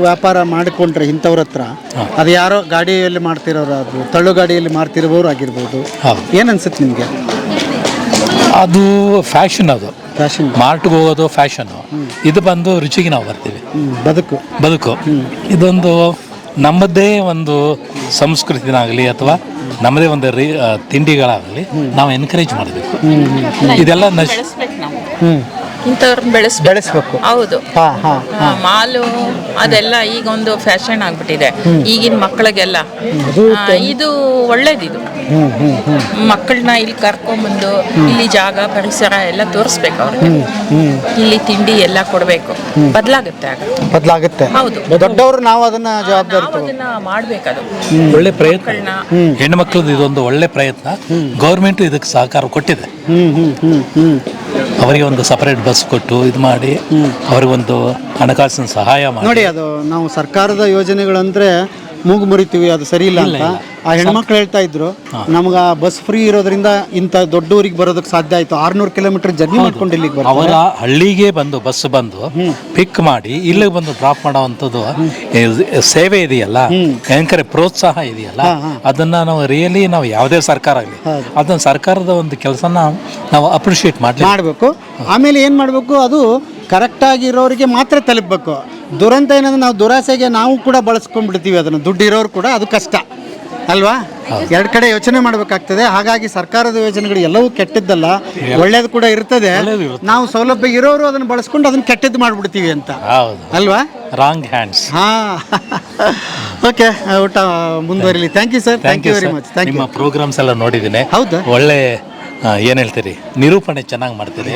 ವ್ಯಾಪಾರ ಮಾಡಿಕೊಂಡ್ರೆ ಇಂಥವ್ರ ಹತ್ರ ಅದು ಯಾರೋ ಗಾಡಿಯಲ್ಲಿ ಮಾಡ್ತಿರೋರು, ಅದು ತಳ್ಳು ಗಾಡಿಯಲ್ಲಿ ಮಾಡ್ತಿರೋರು ಆಗಿರ್ಬೋದು. ಏನು ಅನ್ಸುತ್ತೆ ನಿಮಗೆ? ಅದು ಫ್ಯಾಷನ್, ಅದು ಫ್ಯಾಷನ್. ಮಾರ್ಟ್ಗೆ ಹೋಗೋದು ಫ್ಯಾಷನ್ನು, ಇದು ಬಂದು ರುಚಿಗೆ ನಾವು ಬರ್ತೀವಿ. ಬದುಕು ಇದೊಂದು ನಮ್ಮದೇ ಒಂದು ಸಂಸ್ಕೃತಿನಾಗಲಿ ಅಥವಾ ನಮ್ಮದೇ ಒಂದು ತಿಂಡಿಗಳಾಗಲಿ ನಾವು ಎನ್ಕರೇಜ್ ಮಾಡಬೇಕು. ಇದೆಲ್ಲ ಬೆಳೆಸ್ಬೇಕು ನಾವು, ಇಂಥವ್ರನ್ನ ಬೆಳೆಸ್ಬೇಕು. ಹೌದು, ಮಾಲು ಅದೆಲ್ಲ ಈಗ ಒಂದು ಫ್ಯಾಷನ್ ಆಗ್ಬಿಟ್ಟಿದೆ ಈಗಿನ ಮಕ್ಕಳಿಗೆಲ್ಲ. ಇದು ಒಳ್ಳೇದಿದು. ಮಕ್ಕಳನ್ನ ಇಲ್ಲಿ ಕರ್ಕೊಂಬಂದು ಇಲ್ಲಿ ಜಾಗ ಪರಿಸರ ಎಲ್ಲ ತೋರಿಸ್ಬೇಕು ಅವ್ರಿಗೆ. ಇಲ್ಲಿ ತಿಂಡಿ ಎಲ್ಲ ಕೊಡಬೇಕು. ಬದಲಾಗುತ್ತೆ. ಹೌದು, ದೊಡ್ಡವರು ನಾವು ಅದನ್ನ ಜವಾಬ್ದಾರಿ ಅದನ್ನ ಮಾಡ್ಬೇಕದು. ಒಳ್ಳೆ ಪ್ರಯತ್ನ, ಹೆಣ್ಣು ಮಕ್ಕಳದ್ದು ಇದೊಂದು ಒಳ್ಳೆ ಪ್ರಯತ್ನ. ಗೌರ್ಮೆಂಟ್ ಇದಕ್ಕೆ ಸಹಕಾರ ಕೊಟ್ಟಿದೆ. ಅವರಿಗೆ ಒಂದು ಸಪರೇಟ್ ಬಸ್ ಕೊಟ್ಟು ಇದು ಮಾಡಿ ಅವ್ರಿಗೊಂದು ಹಣಕಾಸಿನ ಸಹಾಯ ಮಾಡಿ. ನೋಡಿ, ಅದು ನಾವು ಸರ್ಕಾರದ ಯೋಜನೆಗಳಂದ್ರೆ ಮೂಗು ಮುರಿತೀವಿ, ಅದು ಸರಿ ಇಲ್ಲ ಅಂತ ಆ ಹೆಣ್ಮಕ್ಳು ಹೇಳ್ತಾ ಇದ್ರು. ನಮ್ಗೆ ಆ ಬಸ್ ಫ್ರೀ ಇರೋದ್ರಿಂದ ಇಂಥ ದೊಡ್ಡ ಊರಿಗೆ ಬರೋದಕ್ಕೆ ಸಾಧ್ಯ ಆಯ್ತು. 600 ಕಿಲೋಮೀಟರ್ ಜರ್ನಿ ಮಾಡ್ಕೊಂಡು ಇಲ್ಲಿಗೆ ಬರ್ತಾರೆ. ಅವರ ಹಳ್ಳಿಗೆ ಬಂದು ಬಸ್ ಬಂದು ಪಿಕ್ ಮಾಡಿ ಇಲ್ಲಿಗೆ ಬಂದು ಡ್ರಾಪ್ ಮಾಡೋವಂಥದ್ದು ಸೇವೆ ಇದೆಯಲ್ಲ, ಭಯಂಕರ ಪ್ರೋತ್ಸಾಹ ಇದೆಯಲ್ಲ, ಅದನ್ನ ನಾವು ರಿಯಲಿ ನಾವು ಯಾವುದೇ ಸರ್ಕಾರ ಆಗಲಿ ಅದನ್ನ ಸರ್ಕಾರದ ಒಂದು ಕೆಲಸನ ನಾವು ಅಪ್ರಿಷಿಯೇಟ್ ಮಾಡಬೇಕು. ಆಮೇಲೆ ಏನು ಮಾಡಬೇಕು, ಅದು ಕರೆಕ್ಟಾಗಿರೋರಿಗೆ ಮಾತ್ರ ತಲುಪಬೇಕು. ದುರಂತ ಏನಂದ್ರೆ ನಾವು ದುರಾಸೆಗೆ ನಾವು ಕೂಡ ಬಳಸ್ಕೊಂಡ್ಬಿಡ್ತೀವಿ ಅದನ್ನು. ದುಡ್ಡು ಇರೋರು ಕೂಡ ಅದು ಕಷ್ಟ ಅಲ್ವಾ? 2 ಕಡೆ ಯೋಚನೆ ಮಾಡಬೇಕಾಗ್ತದೆ. ಹಾಗಾಗಿ ಸರ್ಕಾರದ ಯೋಜನೆಗಳು ಎಲ್ಲವೂ ಕೆಟ್ಟದ್ದಲ್ಲ, ಒಳ್ಳೇದು ಕೂಡ ಇರ್ತದೆ. ನಾವು ಸೌಲಭ್ಯ ಇರೋರು ಅದನ್ನು ಬಳಸ್ಕೊಂಡು ಅದನ್ನು ಕೆಟ್ಟದ್ದು ಮಾಡಿಬಿಡ್ತೀವಿ ಅಂತ ಅಲ್ವಾ? Wrong hands. ಓಕೆ, ಊಟ ಮುಂದುವರಿಲಿ. Thank you sir, thank you very much. ನಿಮ್ಮ ಪ್ರೋಗ್ರಾಮ್ಸ್ ಎಲ್ಲ ನೋಡಿದ್ದೀನಿ. ಹೌದಾ? ಒಳ್ಳೆ ಏನು ಹೇಳ್ತೀರಿ, ನಿರೂಪಣೆ ಚೆನ್ನಾಗಿ ಮಾಡ್ತೀರಿ.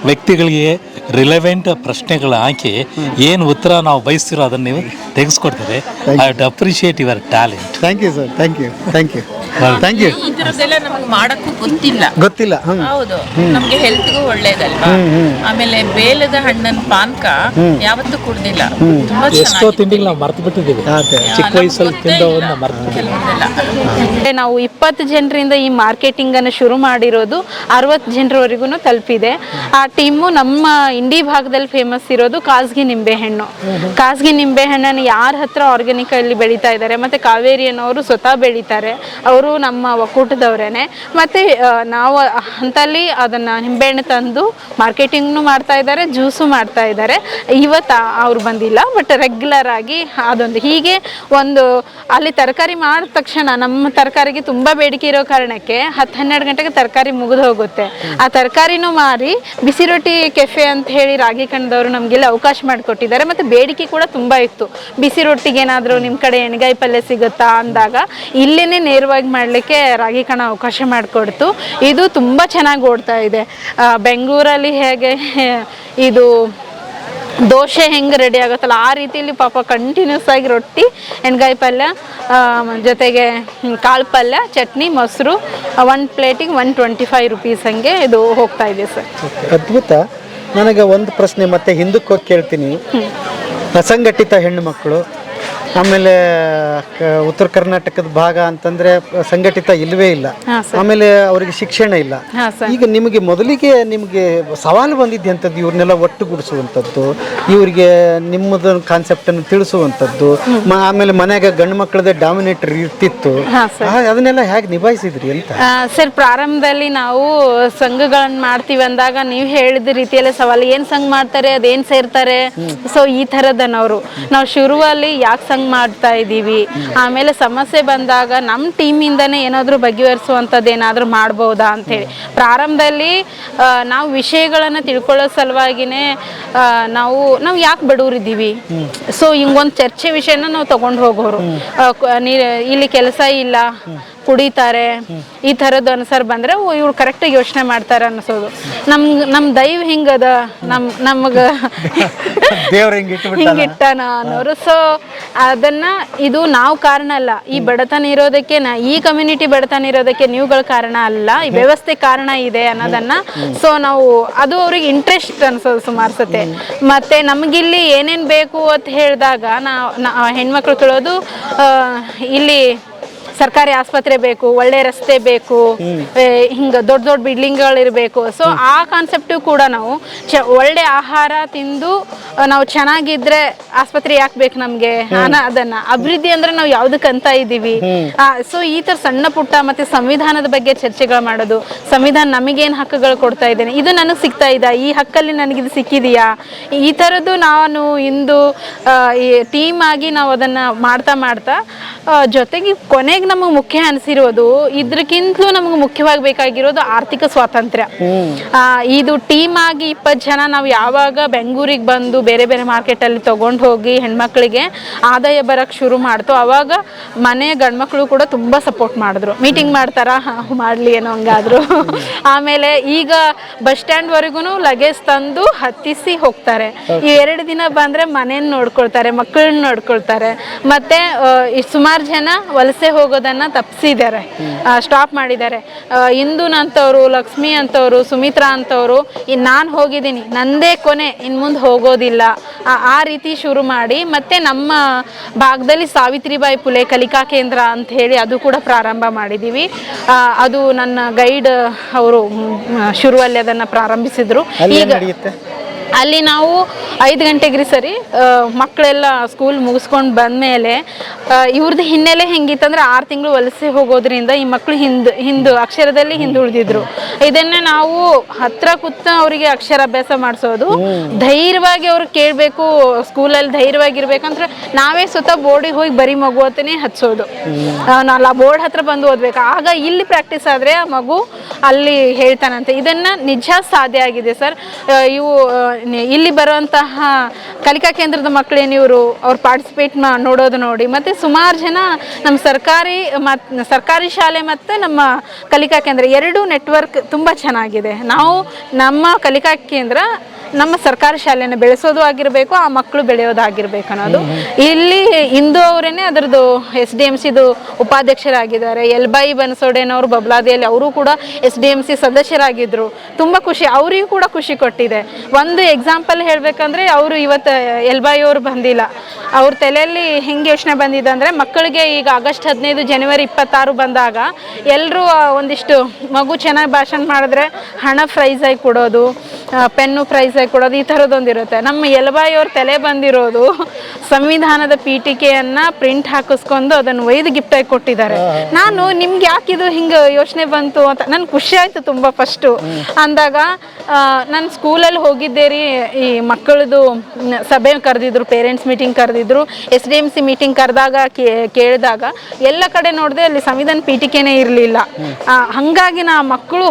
ವ್ಯಕ್ತಿಗಳಿಗೆ ರಿಲೆವೆಂಟ್ ಪ್ರಶ್ನೆಗಳು ಹಾಕಿ ಏನು ಉತ್ತರ ನಾವು ಬಯಸ್ತಿರೋ ಅದನ್ನು ನೀವು ತೆಗೆಸ್ಕೊಡ್ತೀರಿ. I would appreciate your talent. Thank you sir, thank you. ಈ ಥರದ್ದೆಲ್ಲ ನಮಗೆ ಮಾಡಕ್ಕೂ ಗೊತ್ತಿಲ್ಲ. ಹೌದು, ನಮಗೆ ಹೆಲ್ತ್ಗೂ ಒಳ್ಳೇದಲ್ವಾ. ಆಮೇಲೆ ಬೇಲದ ಹಣ್ಣಿನ ಪಾನಕ ಯಾವತ್ತೂ ಕುಡ್ದಿಲ್ಲ. ಎಷ್ಟೋ ತಿಂಡಿಗಳು ನಾವು ಮರ್ತು ಬಿಟ್ಟಿದ್ದೀವಿ, ಚಿಕ್ಕ ವಯಸ್ಸಲ್ಲಿ ತಿಂದವನ್ನ ಮರ್ತು ಬಿಟ್ಟಿದ್ದೀವಿ. ನಾವು 20 ಜನರಿಂದ ಈ ಮಾರ್ಕೆಟಿಂಗ್ ಅನ್ನು ಶುರು ಮಾಡಿರೋದು 60 ಜನರವರೆಗೂ ತಲುಪಿದೆ. ಆ ಟೀಮು ನಮ್ಮ ಇಂಡಿ ಭಾಗದಲ್ಲಿ ಫೇಮಸ್ ಇರೋದು ಖಾಸಗಿ ನಿಂಬೆಹಣ್ಣು. ಖಾಸಗಿ ನಿಂಬೆಹಣ್ಣನ್ನು ಯಾರ ಹತ್ರ ಆರ್ಗ್ಯಾನಿಕ್ ಅಲ್ಲಿ ಬೆಳೀತಾ ಇದ್ದಾರೆ, ಮತ್ತೆ ಕಾವೇರಿ ಅನ್ನೋರು ಸ್ವತಃ ಬೆಳೀತಾರೆ, ಅವರು ನಮ್ಮ ಒಕ್ಕೂಟದವರೇನೆ. ಮತ್ತು ನಾವು ಅಂತಲ್ಲಿ ಅದನ್ನು ನಿಂಬೆಹಣ್ಣು ತಂದು ಮಾರ್ಕೆಟಿಂಗ್ನು ಮಾಡ್ತಾ ಇದ್ದಾರೆ, ಜ್ಯೂಸು ಮಾಡ್ತಾ ಇದ್ದಾರೆ. ಇವತ್ತು ಅವ್ರು ಬಂದಿಲ್ಲ, ಬಟ್ ರೆಗ್ಯುಲರ್ ಆಗಿ ಅದೊಂದು ಹೀಗೆ ಒಂದು ಅಲ್ಲಿ ತರಕಾರಿ ಮಾಡಿದ ತಕ್ಷಣ ನಮ್ಮ ತರಕಾರಿಗೆ ತುಂಬ ಬೇಡಿಕೆ ಇರೋ ಕಾರಣಕ್ಕೆ 10-12 ಗಂಟೆಗೆ ತರಕಾರಿ ಮುಗಿದು ಹೋಗುತ್ತೆ. ಆ ತರಕಾರಿನೂ ಮಾರಿ ಬಿಸಿ ರೊಟ್ಟಿ ಕೆಫೆ ಅಂತ ಹೇಳಿ ರಾಗಿ ಕಣದವರು ನಮಗೆಲ್ಲ ಅವಕಾಶ ಮಾಡಿಕೊಟ್ಟಿದ್ದಾರೆ. ಮತ್ತು ಬೇಡಿಕೆ ಕೂಡ ತುಂಬ ಇತ್ತು. ಬಿಸಿ ರೊಟ್ಟಿಗೆ ಏನಾದರೂ ನಿಮ್ಮ ಕಡೆ ಎಣ್ಗಾಯಿ ಪಲ್ಯ ಸಿಗುತ್ತಾ ಅಂದಾಗ ಇಲ್ಲೇ ನೇರವಾಗಿ ಮಾಡಲಿಕ್ಕೆ ರಾಗಿ ಕಣ ಅವಕಾಶ ಮಾಡಿಕೊಡ್ತು. ಇದು ತುಂಬ ಚೆನ್ನಾಗಿ ಓಡ್ತಾ ಇದೆ. ಬೆಂಗಳೂರಲ್ಲಿ ಹೇಗೆ ಇದು ದೋಸೆ ಹೆಂಗೆ ರೆಡಿ ಆಗುತ್ತಲ್ಲ ಆ ರೀತಿಯಲ್ಲಿ ಪಾಪ ಕಂಟಿನ್ಯೂಸ್ ಆಗಿ ರೊಟ್ಟಿ, ಎಣ್ಗಾಯಿ ಪಲ್ಯ ಜೊತೆಗೆ ಕಾಳು ಪಲ್ಯ, ಚಟ್ನಿ, ಮೊಸರು 1 ಪ್ಲೇಟಿಗೆ 125 ರುಪೀಸ್ ಹಂಗೆ ಇದು ಹೋಗ್ತಾ ಇದೆ ಸರ್. ಅದ್ಭುತ. ನನಗೆ ಒಂದು ಪ್ರಶ್ನೆ ಮತ್ತೆ ಹಿಂದಕ್ಕೆ ಹೋಗಿ ಕೇಳ್ತೀನಿ. ಅಸಂಘಟಿತ ಹೆಣ್ಣು ಮಕ್ಕಳು, ಆಮೇಲೆ ಉತ್ತರ ಕರ್ನಾಟಕದ ಭಾಗ ಅಂತಂದ್ರೆ ಸಂಘಟಿತ ಇಲ್ಲವೇ ಇಲ್ಲ, ಆಮೇಲೆ ಅವರಿಗೆ ಶಿಕ್ಷಣ ಇಲ್ಲ. ಈಗ ನಿಮಗೆ ಮೊದಲಿಗೆ ನಿಮಗೆ ಸವಾಲು ಬಂದಿದ್ದೆ ಅಂತದ್ದು ಇವ್ರನ್ನೆಲ್ಲ ಒಟ್ಟುಗೂಡಿಸುವಂಥದ್ದು, ಇವರಿಗೆ ನಿಮ್ಮದು ಕಾನ್ಸೆಪ್ಟನ್ನು ತಿಳಿಸುವಂಥದ್ದು, ಆಮೇಲೆ ಮನೆಯಾಗ ಗಂಡು ಮಕ್ಕಳದೇ ಡಾಮಿನೇಟರ್ ಇರ್ತಿತ್ತು, ಅದನ್ನೆಲ್ಲ ಹೇಗೆ ನಿಭಾಯಿಸಿದ್ರಿ ಅಂತ? ಸರ್, ಪ್ರಾರಂಭದಲ್ಲಿ ನಾವು ಸಂಘಗಳನ್ನು ಮಾಡ್ತೀವಿ ಅಂದಾಗ ನೀವು ಹೇಳಿದ ರೀತಿಯಲ್ಲೇ ಸವಾಲು, ಏನು ಸಂಘ ಮಾಡ್ತಾರೆ, ಅದೇನು ಸೇರ್ತಾರೆ, ಸೊ ಈ ಥರದನ್ನವರು ನಾವು ಶುರುವಲ್ಲಿ ಯಾಕೆ ಸಂಘ ಹಂಗೆ ಮಾಡ್ತಾ ಇದ್ದೀವಿ, ಆಮೇಲೆ ಸಮಸ್ಯೆ ಬಂದಾಗ ನಮ್ಮ ಟೀಮಿಂದನೇ ಏನಾದರೂ ಬಗೆಹರಿಸುವಂಥದ್ದು ಏನಾದರೂ ಮಾಡ್ಬೋದಾ ಅಂಥೇಳಿ ಪ್ರಾರಂಭದಲ್ಲಿ ನಾವು ವಿಷಯಗಳನ್ನು ತಿಳ್ಕೊಳ್ಳೋ ಸಲುವಾಗಿನೇ ನಾವು ಯಾಕೆ ಬಡವರಿದ್ದೀವಿ, ಸೊ ಹಿಂಗೊಂದು ಚರ್ಚೆ ವಿಷಯನ ನಾವು ತಗೊಂಡು ಹೋಗೋರು. ಇಲ್ಲಿ ಕೆಲಸ ಇಲ್ಲ, ಕುಡಿತಾರೆ, ಈ ಥರದ್ದು ಅನ್ಸರ್ ಬಂದರೆ ಇವ್ರು ಕರೆಕ್ಟಾಗಿ ಯೋಚನೆ ಮಾಡ್ತಾರೆ ಅನ್ಸೋದು. ನಮ್ಮ ದೈವ ಹಿಂಗದ, ನಮಗೆ ಹಿಂಗಿಟ್ಟಾನ ಅನ್ನೋರು. ಸೊ ಅದನ್ನು ಇದು ನಾವು ಕಾರಣ ಅಲ್ಲ, ಈ ಬಡತನ ಇರೋದಕ್ಕೆ ಈ ಕಮ್ಯುನಿಟಿ ಬಡತನ ಇರೋದಕ್ಕೆ ನೀವುಗಳ ಕಾರಣ ಅಲ್ಲ, ಈ ವ್ಯವಸ್ಥೆ ಕಾರಣ ಇದೆ ಅನ್ನೋದನ್ನ. ಸೊ ನಾವು ಅದು ಅವ್ರಿಗೆ ಇಂಟ್ರೆಸ್ಟ್ ಅನ್ಸೋದು ಸುಮಾರು ಸತೆ. ಮತ್ತು ನಮಗಿಲ್ಲಿ ಏನೇನು ಬೇಕು ಅಂತ ಹೇಳಿದಾಗ ನಾವು ಹೆಣ್ಮಕ್ಳು ಕೇಳೋದು, ಇಲ್ಲಿ ಸರ್ಕಾರಿ ಆಸ್ಪತ್ರೆ ಬೇಕು, ಒಳ್ಳೆ ರಸ್ತೆ ಬೇಕು, ಹಿಂಗೆ ದೊಡ್ಡ ದೊಡ್ಡ ಬಿಲ್ಡಿಂಗ್ಗಳಿರಬೇಕು. ಸೊ ಆ ಕಾನ್ಸೆಪ್ಟು ಕೂಡ ನಾವು ಒಳ್ಳೆ ಆಹಾರ ತಿಂದು ನಾವು ಚೆನ್ನಾಗಿದ್ರೆ ಆಸ್ಪತ್ರೆ ಯಾಕೆ ಬೇಕು ನಮಗೆ, ಅದನ್ನ ಅಭಿವೃದ್ಧಿ ಅಂದ್ರೆ ನಾವು ಯಾವುದಕ್ಕಂತ ಇದ್ದೀವಿ. ಸೊ ಈ ಥರ ಸಣ್ಣ ಪುಟ್ಟ ಮತ್ತು ಸಂವಿಧಾನದ ಬಗ್ಗೆ ಚರ್ಚೆಗಳು ಮಾಡೋದು, ಸಂವಿಧಾನ ನಮಗೇನು ಹಕ್ಕುಗಳು ಕೊಡ್ತಾ ಇದ್ದೇನೆ, ಇದು ನನಗೆ ಸಿಗ್ತಾ ಇದೆ, ಈ ಹಕ್ಕಲ್ಲಿ ನನಗಿದು ಸಿಕ್ಕಿದೆಯಾ, ಈ ಥರದ್ದು ನಾನು ಇಂದು ಈ ಟೀಮ್ ಆಗಿ ನಾವು ಅದನ್ನು ಮಾಡ್ತಾ ಜೊತೆಗೆ ಕೊನೆಗೆ ನಮಗೆ ಮುಖ್ಯ ಅನಿಸಿರೋದು, ಇದ್ರಕ್ಕಿಂತಲೂ ನಮಗೆ ಮುಖ್ಯವಾಗಿ ಬೇಕಾಗಿರೋದು ಆರ್ಥಿಕ ಸ್ವಾತಂತ್ರ್ಯ. ಇದು ಟೀಮ್ ಆಗಿ 20 ಜನ ನಾವು ಯಾವಾಗ ಬೆಂಗಳೂರಿಗೆ ಬಂದು ಬೇರೆ ಬೇರೆ ಮಾರ್ಕೆಟಲ್ಲಿ ತೊಗೊಂಡು ಹೋಗಿ ಹೆಣ್ಮಕ್ಳಿಗೆ ಆದಾಯ ಬರೋಕ್ಕೆ ಶುರು ಮಾಡ್ತು, ಆವಾಗ ಮನೆ ಗಂಡ್ಮಕ್ಳು ಕೂಡ ತುಂಬ ಸಪೋರ್ಟ್ ಮಾಡಿದ್ರು. ಮೀಟಿಂಗ್ ಮಾಡ್ತಾರಾ, ಮಾಡಲಿ ಏನೋ ಹಂಗಾದ್ರು. ಆಮೇಲೆ ಈಗ ಬಸ್ ಸ್ಟ್ಯಾಂಡ್ವರೆಗೂ ಲಗೇಜ್ ತಂದು ಹತ್ತಿಸಿ ಹೋಗ್ತಾರೆ. ಈ 2 ದಿನ ಬಂದರೆ ಮನೇನ ನೋಡ್ಕೊಳ್ತಾರೆ, ಮಕ್ಕಳನ್ನ ನೋಡ್ಕೊಳ್ತಾರೆ. ಮತ್ತು ಸುಮಾರು ಜನ ವಲಸೆ ಹೋಗೋದನ್ನು ತಪ್ಪಿಸಿದ್ದಾರೆ, ಸ್ಟಾಪ್ ಮಾಡಿದ್ದಾರೆ. ಇಂದು ಅಂತವರು, ಲಕ್ಷ್ಮಿ ಅಂತವರು, ಸುಮಿತ್ರಾ ಅಂತವರು, ನಾನು ಹೋಗಿದ್ದೀನಿ, ನಂದೇ ಕೊನೆ, ಇನ್ನು ಮುಂದೆ ಹೋಗೋದಿಲ್ಲ, ಆ ರೀತಿ ಶುರು ಮಾಡಿ. ಮತ್ತು ನಮ್ಮ ಭಾಗದಲ್ಲಿ ಸಾವಿತ್ರಿಬಾಯಿ ಪುಲೆ ಕಲಿಕಾ ಕೇಂದ್ರ ಅಂತ ಹೇಳಿ ಅದು ಕೂಡ ಪ್ರಾರಂಭ ಮಾಡಿದ್ದೀವಿ. ಅದು ನನ್ನ ಗೈಡ್ ಅವರು ಶುರುವಲ್ಲಿ ಅದನ್ನು ಪ್ರಾರಂಭಿಸಿದರು. ಈಗ ಅಲ್ಲಿ ನಾವು 5 ಗಂಟೆಗೆ ಸರಿ ಮಕ್ಕಳೆಲ್ಲ ಸ್ಕೂಲ್ ಮುಗಿಸ್ಕೊಂಡು ಬಂದಮೇಲೆ ಇವ್ರದ್ದು ಹಿನ್ನೆಲೆ ಹೆಂಗಿತ್ತಂದ್ರೆ 6 ತಿಂಗಳು ವಲಸೆ ಹೋಗೋದ್ರಿಂದ ಈ ಮಕ್ಕಳು ಹಿಂದು ಅಕ್ಷರದಲ್ಲಿ ಹಿಂದುಳಿದಿದ್ರು. ಇದನ್ನೇ ನಾವು ಹತ್ರ ಕೂತ ಅವರಿಗೆ ಅಕ್ಷರಾಭ್ಯಾಸ ಮಾಡಿಸೋದು, ಧೈರ್ಯವಾಗಿ ಅವ್ರು ಕೇಳಬೇಕು, ಸ್ಕೂಲಲ್ಲಿ ಧೈರ್ಯವಾಗಿರ್ಬೇಕಂದ್ರೆ ನಾವೇ ಸ್ವತಃ ಬೋರ್ಡಿಗೆ ಹೋಗಿ ಬರೀ ಮಗು ಅಂತಲೇ ಹಚ್ಚೋದು, ನಾವು ಬೋರ್ಡ್ ಹತ್ರ ಬಂದು ಓದ್ಬೇಕು. ಆಗ ಇಲ್ಲಿ ಪ್ರಾಕ್ಟೀಸ್ ಆದರೆ ಆ ಮಗು ಅಲ್ಲಿ ಹೇಳ್ತಾನಂತೆ. ಇದನ್ನು ನಿಜ ಸಾಧ್ಯ ಆಗಿದೆ ಸರ್. ಇವು ಇಲ್ಲಿ ಬರುವಂತಹ ಕಲಿಕಾ ಕೇಂದ್ರದ ಮಕ್ಕಳೇನಿವರು ಅವ್ರು ಪಾರ್ಟಿಸಿಪೇಟ್ ನೋಡೋದು ನೋಡಿ, ಮತ್ತು ಸುಮಾರು ಜನ ನಮ್ಮ ಸರ್ಕಾರಿ ಶಾಲೆ ಮತ್ತು ನಮ್ಮ ಕಲಿಕಾ ಕೇಂದ್ರ ಎರಡೂ ನೆಟ್ವರ್ಕ್ ತುಂಬ ಚೆನ್ನಾಗಿದೆ. ನಾವು ನಮ್ಮ ಕಲಿಕಾ ಕೇಂದ್ರ ನಮ್ಮ ಸರ್ಕಾರಿ ಶಾಲೆನ ಬೆಳೆಸೋದು ಆಗಿರಬೇಕು, ಆ ಮಕ್ಕಳು ಬೆಳೆಯೋದಾಗಿರ್ಬೇಕು ಅನ್ನೋದು. ಇಲ್ಲಿ ಇಂದು ಅವರೇನೆ ಅದರದ್ದು SDMCದು ಉಪಾಧ್ಯಕ್ಷರಾಗಿದ್ದಾರೆ. ಎಲ್ಬಾಯಿ ಬನಸೋಡೆನವರು ಬಬ್ಲಾದಿಯಲ್ಲಿ ಅವರು ಕೂಡ SDMC ಸದಸ್ಯರಾಗಿದ್ದರು. ತುಂಬ ಖುಷಿ, ಅವರಿಗೂ ಕೂಡ ಖುಷಿ ಕೊಟ್ಟಿದೆ. ಒಂದು ಎಕ್ಸಾಂಪಲ್ ಹೇಳಬೇಕಂದ್ರೆ, ಅವರು ಇವತ್ತು ಎಲ್ಬಾಯಿ ಅವರು ಬಂದಿಲ್ಲ, ಅವ್ರ ತಲೆಯಲ್ಲಿ ಹೆಂಗೆ ಯೋಚನೆ ಬಂದಿದೆ ಅಂದರೆ, ಮಕ್ಕಳಿಗೆ ಈಗ ಆಗಸ್ಟ್ 15 ಜನವರಿ 26 ಬಂದಾಗ ಎಲ್ಲರೂ ಒಂದಿಷ್ಟು ಮಗು ಚೆನ್ನಾಗಿ ಭಾಷಣ ಮಾಡಿದ್ರೆ ಹಣ ಪ್ರೈಸ್ ಆಗಿ ಕೊಡೋದು, ಪೆನ್ನು ಪ್ರೈಸ್ ಆಗಿ ಕೊಡೋದು, ಈ ಥರದ್ದೊಂದಿರುತ್ತೆ. ನಮ್ಮ ಎಲ್ಬಾಯಿ ಅವ್ರ ತಲೆ ಬಂದಿರೋದು ಸಂವಿಧಾನದ ಪೀಠಿಕೆಯನ್ನು ಪ್ರಿಂಟ್ ಹಾಕಿಸ್ಕೊಂಡು ಅದನ್ನು ಒಯ್ದು ಗಿಫ್ಟ್ ಆಗಿ ಕೊಟ್ಟಿದ್ದಾರೆ. ನಾನು ನಿಮ್ಗೆ ಯಾಕಿದು ಹಿಂಗೆ ಯೋಚನೆ ಬಂತು ಅಂತ ನನ್ಗೆ ಖುಷಿ ಆಯಿತು ತುಂಬ ಫಸ್ಟು ಅಂದಾಗ. ನಾನು ಸ್ಕೂಲಲ್ಲಿ ಹೋಗಿದ್ದೆ ರೀ, ಈ ಮಕ್ಕಳದು ಸಭೆ ಕರೆದಿದ್ರು, ಪೇರೆಂಟ್ಸ್ ಮೀಟಿಂಗ್ ಕರೆದಿದ್ರು, SDMC ಮೀಟಿಂಗ್ ಕರೆದಾಗ ಕೇಳಿದಾಗ ಎಲ್ಲ ಕಡೆ ನೋಡಿದೆ ಅಲ್ಲಿ ಸಂವಿಧಾನ ಪೀಠಿಕೆನೇ ಇರಲಿಲ್ಲ. ಹಾಗಾಗಿ ನಾ ಮಕ್ಕಳು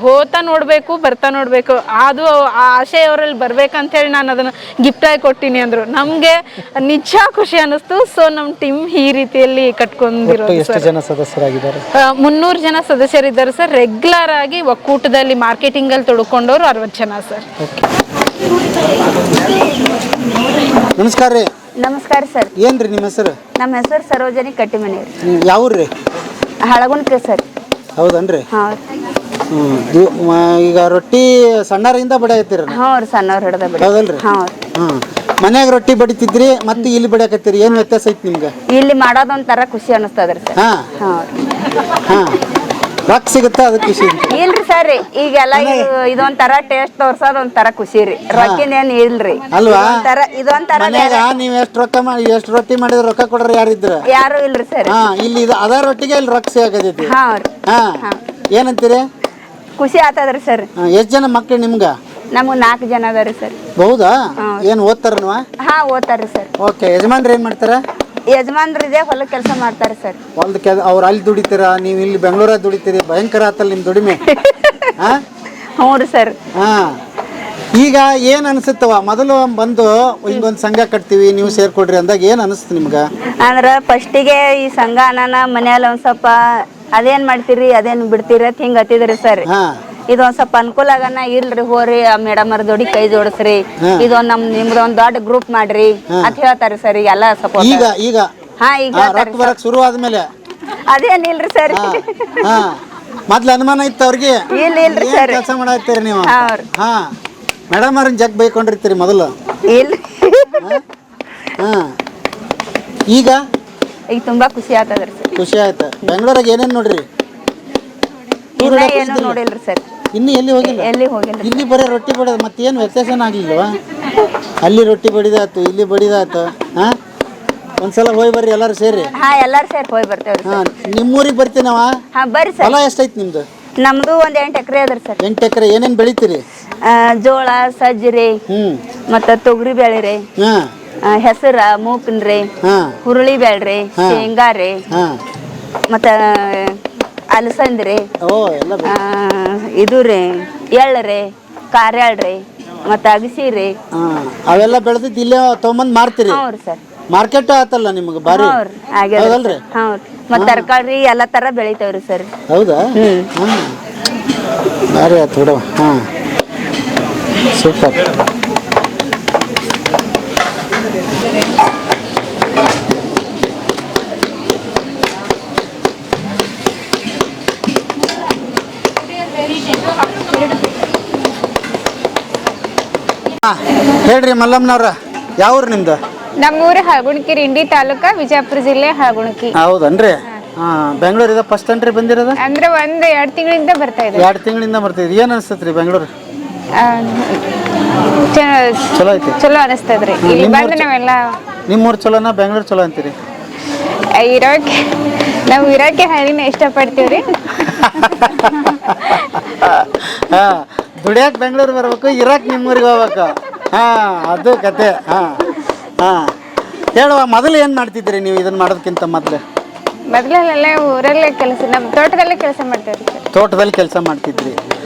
ಹೋಗ್ತಾ ನೋಡಬೇಕು, ಬರ್ತಾ ನೋಡಬೇಕು, ಅದು ಆ ಆಶಯ ಅವರಲ್ಲಿ ಬರ್ಬೇಕಂತೇಳಿ ನಾನು ಅದನ್ನು ಗಿಫ್ಟಾಗಿ ಕೊಟ್ಟಿನಿ ಅಂದರು. ನಮಗೆ ನಿಜ ಖುಷಿ ಅನ್ನಿಸ್ತು. ಸೊ ನಮ್ಮ ಟೀಮ್ ಈ ರೀತಿಯಲ್ಲಿ ಕಟ್ಕೊಂಡಿರೋದು. ಎಷ್ಟು ಜನ ಸದಸ್ಯರಾಗಿದ್ದಾರೆ? 300 ಜನ ಸದಸ್ಯರಿದ್ದಾರೆ ಸರ್. ರೆಗ್ಯುಲರ್ ಆಗಿ ಒಕ್ಕೂಟದಲ್ಲಿ ಮಾರ್ಕೆಟಿಂಗಲ್ಲಿ ತೊಡ್ಕೊಂಡವರು 60 ಜನ ಸರ್. ನಮಸ್ಕಾರ ರೀ. ನಮಸ್ಕಾರ ಸರ್. ಏನ್ರಿ ನಿಮ್ಮ ಹೆಸರು? ನಮ್ಮ ಹೆಸರು ಸರೋಜನಿ ಕಟ್ಟಿಮನಿ ರೀ. ಯಾವ್ರಿ? ಹಳಗುಣಕ್ರಿ ಸರ್. ಹೌದನ್ರಿ? ಹಾಂ ಈಗ ರೊಟ್ಟಿ ಸಣ್ಣರಿಂದ ಬಡಿಯತ್ತೀರ? ಹ್ಞೂ ರೀ, ಸಣ್ಣವ್ರು ಹಿಡ್ದ ಬಿಡಿ. ಹೌದಲ್ರಿ? ಹಾಂ ಮನ್ಯಾಗ ರೊಟ್ಟಿ ಬಡಿತಿದ್ರಿ, ಮತ್ತೆ ಇಲ್ಲಿ ಬಡಿಯಾಕತ್ತೀರಿ, ಏನು ವ್ಯತ್ಯಾಸ ಐತಿ ನಿಮ್ಗೆ? ಇಲ್ಲಿ ಮಾಡೋದು ಒಂಥರ ಖುಷಿ ಅನ್ನಿಸ್ತದ್ರಿ ಸರ್. ಹಾಂ ರೊಕ್ಕ ಸಿಗುತ್ತಾ, ಅದಕ್ಕೆ ಖುಷಿ? ಇಲ್ರಿ ಸರ್, ಈಗೆಲ್ಲ ಇದೊಂಥರ ಟೇಸ್ಟ್ ತೋರ್ಸೋದು ಒಂಥರ ಖುಷಿ ರೀ, ರೊಕ್ಕಿನ ಏನು ಇಲ್ರಿ ಅಲ್ವಾ? ಇದೊಂಥರ ನೀವು ಎಷ್ಟು ರೊಟ್ಟಿ ಮಾಡಿದ್ರೆ ರೊಕ್ಕ ಕೊಡ್ರಿ ಯಾರಿದ್ರ? ಯಾರು ಇಲ್ರಿ ಸರ್. ಇಲ್ಲಿ ಅದ ರೊಟ್ಟಿಗೆ ಇಲ್ಲಿ ರೊಕ್ಕ ಸಿಗತೈತಿ. ಹಾಂ ಏನಂತೀರಿ? ಖುಷಿ ಆತದ್ರಿ ಸರ್. ಎಷ್ಟು ಜನ ಮಕ್ಳು ನಿಮ್ಗ? ನಮ್ಗೆ 4 ಜನ ಅದಾರಿ ಸರ್. ಹೌದಾ? ಏನು ಓದ್ತಾರನ್ವಾ? ಹಾಂ ಓದ್ತಾರ್ರಿ ಸರ್. ಓಕೆ. ಯಜಮಾನ್ರು ಏನು ಮಾಡ್ತಾರ? ಯಜಮಾನ್ರು ಇದೆ ಹೊಲ ಕೆಲಸ ಮಾಡ್ತಾರೆ ಸರ್. ಅವ್ರು ಅಲ್ಲಿ ದುಡಿತೀರಾ, ನೀವು ಇಲ್ಲಿ ಬೆಂಗಳೂರಾಗ ದುಡಿತೀರಿ, ಭಯಂಕರ ಆತಲ್ಲ ನಿಮ್ಮ ದುಡಿಮೆ. ಹಾಂ ಹ್ಞೂ ರೀ ಸರ್. ಹಾಂ, ಈಗ ಏನು ಅನಿಸುತ್ತವ ಮೊದಲು ಬಂದು ಹಿಂಗೊಂದು ಸಂಘ ಕಟ್ತೀವಿ ನೀವು ಸೇರ್ಕೊಡ್ರಿ ಅಂದಾಗ ಏನು ಅನಿಸ್ತು ನಿಮ್ಗೆ? ಅಂದ್ರೆ ಫಸ್ಟಿಗೆ ಈ ಸಂಘ ಅನಾನ ಮನೆಯಲ್ಲಿ ಒಂದು ಸ್ವಲ್ಪ ಅದೇನು ಮಾಡ್ತೀರಿ ಅದೇನು ಬಿಡ್ತೀರಿ ಅಂತ ಹಿಂಗೆ ಹತ್ತಿದ್ರಿ ಸರ್. ಹಾಂ, ಇದೊಂದು ಸ್ವಲ್ಪ ಅನುಕೂಲ ಆಗನ ಇಲ್ರಿ ಹೋರಿ ಆ ಮೇಡಮ್ ಅವ್ರ ದೊಡ್ಡಿ ಕೈ ಜೋಡಿಸ್ರಿ, ಇದೊಂದು ನಿಮ್ದೊಂದು ದೊಡ್ಡ ಗ್ರೂಪ್ ಮಾಡ್ರಿ ಅಂತ ಹೇಳ್ತಾರೆ ಸರ್. ಎಲ್ಲ ಸಪೋರ್ಟ್ ಈಗ ಈಗ ಹಾ ಈಗ ರೊಕ್ಕ ಬರಕ್ಕೆ ಶುರು ಆದ್ಮೇಲೆ ಅದೇನಿಲ್ರಿ ಸರ್. ಹಾಂ, ಮೊದ್ಲು ಅನುಮಾನ ಇತ್ತು ಅವ್ರಿಗೆ, ಇಲ್ರಿ ಸರ್. ಕೆಲಸ ಮಾಡಾಕ್ತೀರಿ ನೀವು? ಹೌದು. ಹಾಂ, ಮೇಡಮ್ ಅವ್ರನ್ನ ಜಗ್ ಬೈಕೊಂಡಿರ್ತೀರಿ ಮೊದಲು? ಇಲ್ರಿ. ಹಾಂ, ಈಗ ಈಗ ತುಂಬಾ ಖುಷಿ ಆಗ್ತದ್ರಿ ಸರ್. ಖುಷಿ ಆಯ್ತು. ಬೆಂಗಳೂರಾಗ ಏನೇನು ನೋಡ್ರಿ? ಇನ್ನ ಏನು ನೋಡಿಲ್ರಿ ಸರ್. ಇನ್ನು ಎಲ್ಲಿ ಹೋಗಿಲ್ಲ? ಎಲ್ಲಿ ಹೋಗಿಲ್ಲ. ಇಲ್ಲಿ ಬರೀ ರೊಟ್ಟಿ ಬಡಿಯೋದು, ಮತ್ತೇನು ವ್ಯತ್ಯಾಸನ ಆಗಲಿಲ್ವಾ? ಅಲ್ಲಿ ರೊಟ್ಟಿ ಬಡಿದಾತು, ಇಲ್ಲಿ ಬಡಿದಾತು. ಹಾಂ, ಒಂದ್ಸಲ ಹೋಗಿ ಬರ್ರಿ ಎಲ್ಲರೂ ಸೇರಿ. ಹಾ ಎಲ್ಲಾರು ಸೇರಿ ಹೋಗಿ ಬರ್ತೇವ್ರಿ ಸರ್. ಹಾಂ, ನಿಮ್ಮೂರಿಗೆ ಬರ್ತೀನವ. ಹಾ ಬರ್ರಿ ಸರ್. ಹೊಲ ಎಷ್ಟೈತಿ ನಿಮ್ದು? ನಮ್ದು ಒಂದು 8 ಎಕರೆ ಅದ್ರಿ ಸರ್. 8 ಎಕರೆ. ಏನೇನು ಬೆಳಿತೀರಿ? ಜೋಳ, ಸಜ್ಜಿ, ಮತ್ತು ತೊಗರಿ ಬೆಳಿರಿ, ಹಾಂ, ಹೆಸರ, ಮೂಕನ್ರಿ, ಹಾಂ, ಹುರುಳಿ ಬೆಳ್ರಿ, ಶೇಂಗಾ ರೀ, ಹಾಂ, ಮತ್ತು ಅಲಸಂದ್ರಿ, ಓ ಎಲ್ಲ ಇದು ರೀ ಎಳ್ಳ್ರಿ, ಕಾರ್ಯಾಳ್ರಿ, ಮತ್ತು ಅಗಸಿ ರೀ. ಹಾಂ, ಅವೆಲ್ಲ ಬೆಳೆದಿದ್ದು ಇಲ್ಲೇ ತೊಗೊಂಬಂದು ಮಾರ್ತೀರಿ? ಹ್ಞೂ ರೀ ಸರ್. ಮಾರ್ಕೆಟ್ ಆತಲ್ಲ ನಿಮ್ಗೆ ಬಾರಿ? ಹೌದಲ್ರಿ? ಹ್ಞೂ ರೀ. ಮತ್ತು ತರಕಾರಿ ಎಲ್ಲ ಥರ ಬೆಳಿತೇವ್ರಿ ಸರ್. ಹೌದಾ? ಹಾಂ, ಭಾರಿ ಆಯ್ತು ಬಿಡವ. ಹಾಂ, ಸೂಪರ್. ಹೇಳ್ರಿ ಮಲ್ಲಮ್ಮನವ್ರ, ಯಾವ್ರು ನಿಮ್ದು? ನಮ್ಮೂರು ಹಾಗುಣಕಿ, ಇಂಡಿ ತಾಲೂಕ, ವಿಜಯಪುರ ಜಿಲ್ಲೆ ಹಾಗುಣಕಿ. ಹೌದನ್ರಿ? ಹಾಂ, ಬೆಂಗಳೂರಿಂದ ಫಸ್ಟ್ ಅನ್ರಿ ಬಂದಿರೋದ? ಅಂದ್ರೆ 1-2 ತಿಂಗಳಿಂದ ಬರ್ತಾ ಇದೆ. 2 ತಿಂಗಳಿಂದ ಬರ್ತಿದ್ರಿ. ಏನು ಅನಿಸ್ತತ್ರಿ ಬೆಂಗಳೂರು? ಚಲೋ ಐತಿ? ಚಲೋ ಅನಿಸ್ತದ್ರಿ. ಇಲ್ಲಿ ಬಂದು ನಾವೆಲ್ಲ ನಿಮ್ಮೂರು ಚಲೋನಾ ಬೆಂಗಳೂರು ಚಲೋ ಅಂತೀರಿ? ನಾವು ಇರೋಕೆ ಹಳ್ಳಿನ ಇಷ್ಟಪಡ್ತೀವ್ರಿ. ಹಾಂ, ದುಡಿಯಾಕ ಬೆಂಗಳೂರು ಬರ್ಬೇಕು, ಇರಾಕ್ ನಿಮ್ಮೂರಿಗೆ ಹೋಗ್ಬೇಕು. ಹಾಂ, ಅದು ಕತೆ. ಹಾಂ ಹಾಂ, ಹೇಳುವ ಮೊದಲು ಏನು ಮಾಡ್ತಿದ್ರಿ ನೀವು ಇದನ್ನು ಮಾಡೋದಕ್ಕಿಂತ ಮೊದಲು? ಮೊದಲೆಲ್ಲ ಊರಲ್ಲೇ ಕೆಲಸ, ನಮ್ಮ ತೋಟದಲ್ಲೇ ಕೆಲಸ ಮಾಡ್ತೇವ್ರಿ ಸರ್. ತೋಟದಲ್ಲಿ ಕೆಲಸ ಮಾಡ್ತಿದ್ರಿ.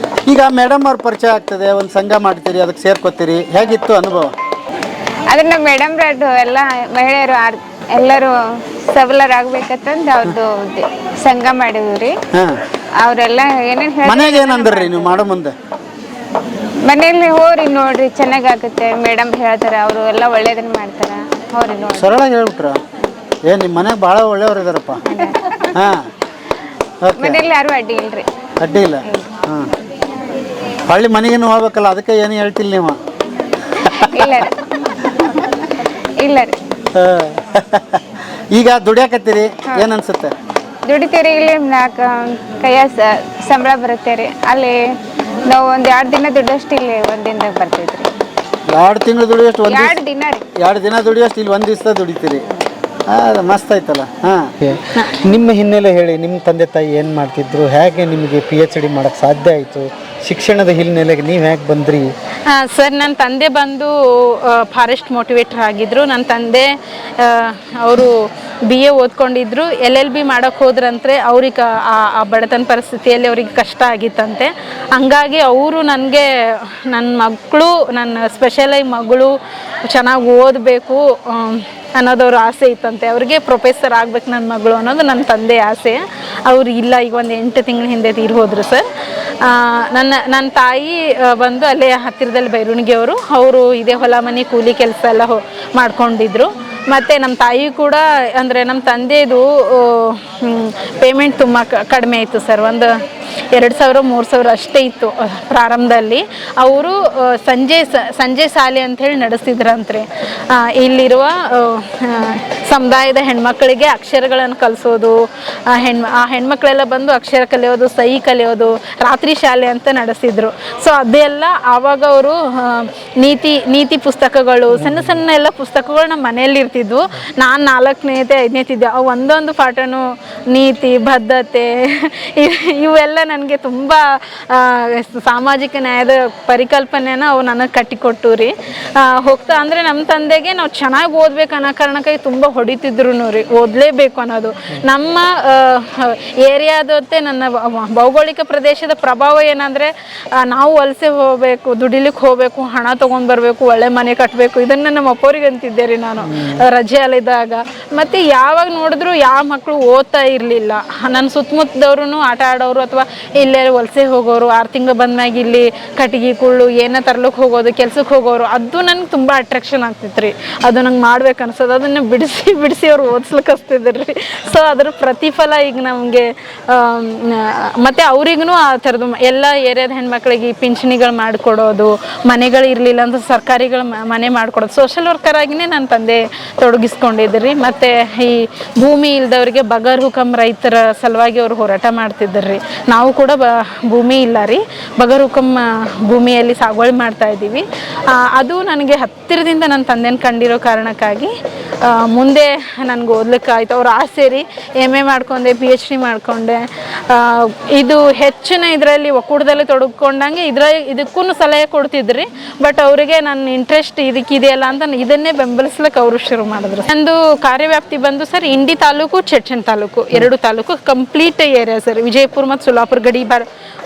ಈಗ ಮೇಡಮ್ ಅವ್ರ ಪರಿಚಯ ಆಗ್ತದೆ, ಒಂದು ಸಂಘ ಮಾಡ್ತೀರಿ, ಅದಕ್ಕೆ ಸೇರ್ಕೋತೀರಿ, ಹೇಗಿತ್ತು ಅನುಭವ? ಅದ್ರ ನಮ್ಮ ಮೇಡಮ್ ರದ್ದು ಎಲ್ಲ ಮಹಿಳೆಯರು ಎಲ್ಲರೂ ಸಬಲರಾಗಬೇಕಂತಂದು ಅವ್ರದ್ದು ಸಂಘ ಮಾಡಿದ್ರಿ. ಹಾಂ, ಅವರೆಲ್ಲ ಏನೇನು ಮನೆಗೆ ಏನಂದ್ರಿ ನೀವು ಮಾಡೋ ಮುಂದೆ? ಮನೆಯಲ್ಲಿ ಹೋರಿ ನೋಡ್ರಿ ಚೆನ್ನಾಗಾಗುತ್ತೆ ಮೇಡಮ್ ಹೇಳ್ತಾರೆ, ಅವರು ಎಲ್ಲ ಒಳ್ಳೇದನ್ನ ಮಾಡ್ತಾರ, ಹೋರಿ ನೋಡಿ. ಸರಳಾಗಿ ಹೇಳ್ಬಿಟ್ರ? ನಿಮ್ಮ ಮನೆಗೆ ಭಾಳ ಒಳ್ಳೆಯವ್ರು ಇದಾರಪ್ಪ. ಹಾಂ, ಮನೆಯಲ್ಲಿ ಯಾರು ಅಡ್ಡಿ ಇಲ್ರಿ. ಅಡ್ಡಿ ಇಲ್ಲ? ಹಾಂ, ಹಳ್ಳಿ ಮನೆಗೇನು ಹೋಗ್ಬೇಕಲ್ಲ, ಅದಕ್ಕೆ ಏನು ಹೇಳ್ತಿಲ್ಲ ನೀವು? ಇಲ್ಲ ರೀ, ಇಲ್ಲ ರೀ. ಈಗ ದುಡಿಯಾಕತ್ತೀರಿ, ಏನು ಅನ್ಸುತ್ತೆ? ದುಡಿತೀರಿ, ಇಲ್ಲಿ 4 ಕೈಯ ಸಂಬಳ ಬರುತ್ತೆ ರೀ. ಅಲ್ಲಿ ನಾವು ಒಂದು 2 ದಿನ ದುಡ್ಡಷ್ಟು ಇಲ್ಲಿ ಒಂದಿನದಾಗ ಬರ್ತೈತ್ರಿ. 2 ತಿಂಗಳು ದುಡಿಯೋಷ್ಟು? 2 ದಿನ ರೀ. 2 ದಿನ ದುಡಿಯೋಷ್ಟು ಇಲ್ಲಿ 1 ದಿವಸ ದುಡಿತೀರಿ? ಅದು ಮಸ್ತ್ ಆಯ್ತಲ್ಲ. ಹಾಂ, ನಿಮ್ಮ ಹಿನ್ನೆಲೆ ಹೇಳಿ, ನಿಮ್ಮ ತಂದೆ ತಾಯಿ ಏನು ಮಾಡ್ತಿದ್ರು, ಹೇಗೆ ನಿಮಗೆ PhD ಮಾಡೋಕ್ಕೆ ಸಾಧ್ಯ ಆಯಿತು, ಶಿಕ್ಷಣದ ಹಿನ್ನೆಲೆಗೆ ನೀವು ಹೇಗೆ ಬಂದ್ರಿ? ಸರ್, ನನ್ನ ತಂದೆ ಬಂದು ಫಾರೆಸ್ಟ್ ಮೋಟಿವೇಟರ್ ಆಗಿದ್ದರು. ನನ್ನ ತಂದೆ ಅವರು BA ಓದ್ಕೊಂಡಿದ್ರು. LLB ಮಾಡೋಕ್ಕೆ ಹೋದ್ರಂತೆ. ಅವ್ರಿಗೆ ಆ ಬಡತನ ಪರಿಸ್ಥಿತಿಯಲ್ಲಿ ಅವ್ರಿಗೆ ಕಷ್ಟ ಆಗಿತ್ತಂತೆ. ಹಂಗಾಗಿ ಅವರು ನನಗೆ ನನ್ನ ಮಕ್ಕಳು, ನನ್ನ ಸ್ಪೆಷಲಾಗಿ ಮಗಳು ಚೆನ್ನಾಗಿ ಓದಬೇಕು ಅನ್ನೋದವ್ರ ಆಸೆ ಇತ್ತಂತೆ. ಅವ್ರಿಗೆ ಪ್ರೊಫೆಸರ್ ಆಗ್ಬೇಕು ನನ್ನ ಮಗಳು ಅನ್ನೋದು ನನ್ನ ತಂದೆ ಆಸೆ. ಅವ್ರು ಇಲ್ಲ, ಈಗ ಒಂದು 8 ತಿಂಗಳ ಹಿಂದೆ ತೀರಿ ಹೋದರು ಸರ್. ನನ್ನ ತಾಯಿ ಬಂದು ಅಲ್ಲೇ ಹತ್ತಿರದಲ್ಲಿ ಬೈರುಣಿಗೆ ಅವರು ಇದೇ ಹೊಲ ಮನೆ ಕೂಲಿ ಕೆಲಸ ಎಲ್ಲ ಮಾಡ್ಕೊಂಡಿದ್ರು. ಮತ್ತು ನಮ್ಮ ತಾಯಿ ಕೂಡ, ಅಂದರೆ ನಮ್ಮ ತಂದೆದು ಪೇಮೆಂಟ್ ತುಂಬ ಕಡಿಮೆ ಇತ್ತು ಸರ್. ಒಂದು 2,000-3,000 ಅಷ್ಟೇ ಇತ್ತು ಪ್ರಾರಂಭದಲ್ಲಿ. ಅವರು ಸಂಜೆ ಶಾಲೆ ಅಂಥೇಳಿ ನಡೆಸ್ತಿದ್ರಂತ್ರಿ. ಇಲ್ಲಿರುವ ಸಮುದಾಯದ ಹೆಣ್ಮಕ್ಳಿಗೆ ಅಕ್ಷರಗಳನ್ನು ಕಲಿಸೋದು, ಆ ಹೆಣ್ಮಕ್ಳೆಲ್ಲ ಬಂದು ಅಕ್ಷರ ಕಲಿಯೋದು, ಸಹಿ ಕಲಿಯೋದು, ರಾತ್ರಿ ಶಾಲೆ ಅಂತ ನಡೆಸಿದ್ರು. ಸೊ ಅದೆಲ್ಲ ಆವಾಗ ಅವರು ನೀತಿ ಪುಸ್ತಕಗಳು, ಸಣ್ಣ ಎಲ್ಲ ಪುಸ್ತಕಗಳು ನಮ್ಮ ಮನೆಯಲ್ಲಿ ಇರ್ತಿದ್ವು. ನಾನು 4ನೇತೆ 5ನೇತಿದ್ದೆ. ಅವು ಒಂದೊಂದು ಪಾಠನೂ ನೀತಿ, ಬದ್ಧತೆ ಇವೆಲ್ಲ ಇದೆಲ್ಲ ನನಗೆ ತುಂಬ ಸಾಮಾಜಿಕ ನ್ಯಾಯದ ಪರಿಕಲ್ಪನೆನ ಅವು ನನಗೆ ಕಟ್ಟಿಕೊಟ್ಟು ರೀ. ಹೋಗ್ತಾ ಅಂದರೆ ನಮ್ಮ ತಂದೆಗೆ ನಾವು ಚೆನ್ನಾಗಿ ಓದ್ಬೇಕು ಅನ್ನೋ ಕಾರಣಕ್ಕಾಗಿ ತುಂಬ ಹೊಡಿತಿದ್ರು ರೀ, ಓದಲೇಬೇಕು ಅನ್ನೋದು. ನಮ್ಮ ಏರಿಯಾದತ್ತೆ ನನ್ನ ಭೌಗೋಳಿಕ ಪ್ರದೇಶದ ಪ್ರಭಾವ ಏನಂದರೆ ನಾವು ವಲಸೆ ಹೋಗಬೇಕು, ದುಡಿಲಿಕ್ಕೆ ಹೋಗಬೇಕು, ಹಣ ತೊಗೊಂಡು ಬರಬೇಕು, ಒಳ್ಳೆ ಮನೆ ಕಟ್ಟಬೇಕು, ಇದನ್ನು ನಮ್ಮ ಅಪ್ಪವ್ರಿಗೆ ಅಂತಿದ್ದೆ ರೀ ನಾನು ರಜೆ ಅಲ್ಲಿದ್ದಾಗ. ಮತ್ತು ಯಾವಾಗ ನೋಡಿದ್ರು ಯಾವ ಮಕ್ಕಳು ಓದ್ತಾ ಇರಲಿಲ್ಲ. ನನ್ನ ಸುತ್ತಮುತ್ತದವ್ರು ಆಟ ಆಡೋರು ಅಥವಾ ಇಲ್ಲೇ ವಲಸೆ ಹೋಗೋರು, 6 ತಿಂಗಳು ಬಂದ್ಮ್ಯಾಗ ಇಲ್ಲಿ ಕಟ್ಟಿಗೆ ಕುಳ್ಳು ಏನೋ ತರ್ಲಿಕ್ಕೆ ಹೋಗೋದು, ಕೆಲ್ಸಕ್ಕೆ ಹೋಗೋರು, ಅದು ನನಗೆ ತುಂಬ ಅಟ್ರಾಕ್ಷನ್ ಆಗ್ತಿತ್ತು ರೀ. ಅದು ನಂಗೆ ಮಾಡ್ಬೇಕು ಅನ್ಸೋದು. ಅದನ್ನು ಬಿಡಿಸಿ ಅವ್ರು ಓದಿಸ್ಲಿಕ್ಕೆ ಹಚ್ತಿದ್ರು ರೀ. ಸೊ ಅದ್ರ ಪ್ರತಿಫಲ ಈಗ ನಮಗೆ ಮತ್ತು ಅವ್ರಿಗೂ ಆ ಥರದ್ದು ಎಲ್ಲ ಏರಿಯಾದ ಹೆಣ್ಮಕ್ಳಿಗೆ ಪಿಂಚಣಿಗಳು ಮಾಡಿಕೊಡೋದು, ಮನೆಗಳು ಇರಲಿಲ್ಲ ಅಂತ ಸರ್ಕಾರಿಗಳ ಮನೆ ಮಾಡಿಕೊಡೋದು. ಸೋಷಲ್ ವರ್ಕರ್ ಆಗಿನೇ ನನ್ನ ತಂದೆ ತೊಡಗಿಸ್ಕೊಂಡಿದ್ರಿ. ಮತ್ತು ಈ ಭೂಮಿ ಇಲ್ದವ್ರಿಗೆ ಬಗರ್ ಹುಕಮ್ ರೈತರ ಸಲುವಾಗಿ ಅವರು ಹೋರಾಟ ಮಾಡ್ತಿದ್ದರು. ನಾವು ಕೂಡ ಭೂಮಿ ಇಲ್ಲ ರೀ, ಬಗರ್ ಹುಕಮ್ ಭೂಮಿಯಲ್ಲಿ ಸಾಗುವಳಿ ಮಾಡ್ತಾ ಇದ್ದೀವಿ. ಅದು ನನಗೆ ಹತ್ತಿರದಿಂದ ನನ್ನ ತಂದೆನ ಕಂಡಿರೋ ಕಾರಣಕ್ಕಾಗಿ ಮುಂದೆ ನನಗೆ ಓದ್ಲಿಕ್ಕೆ ಆಯ್ತು. ಅವ್ರ ಆಸೆ ರೀ, MA ಮಾಡ್ಕೊಂಡೆ, PhD ಮಾಡ್ಕೊಂಡೆ. ಇದು ಹೆಚ್ಚಿನ ಇದರಲ್ಲಿ ಒಕ್ಕೂಟದಲ್ಲಿ ತೊಡಗಿಕೊಂಡಂಗೆ ಇದಕ್ಕೂ ಸಲಹೆ ಕೊಡ್ತಿದ್ರಿ. ಬಟ್ ಅವರಿಗೆ ನನ್ನ ಇಂಟ್ರೆಸ್ಟ್ ಇದಕ್ಕಿದೆಯಲ್ಲ ಅಂತ ಇದನ್ನೇ ಬೆಂಬಲಿಸ್ಲಿಕ್ಕೆ ಅವರು ಶುರು ಮಾಡಿದ್ರು. ನಂದು ಕಾರ್ಯವ್ಯಾಪ್ತಿ ಬಂದು ಸರ್ ಇಂಡಿ ತಾಲೂಕು, ಚೇಚನ್ taluk, 2 taluk complete area sir. Vijayapura ಮತ್ತು ಸೋಲಾಪುರ ಗಡಿ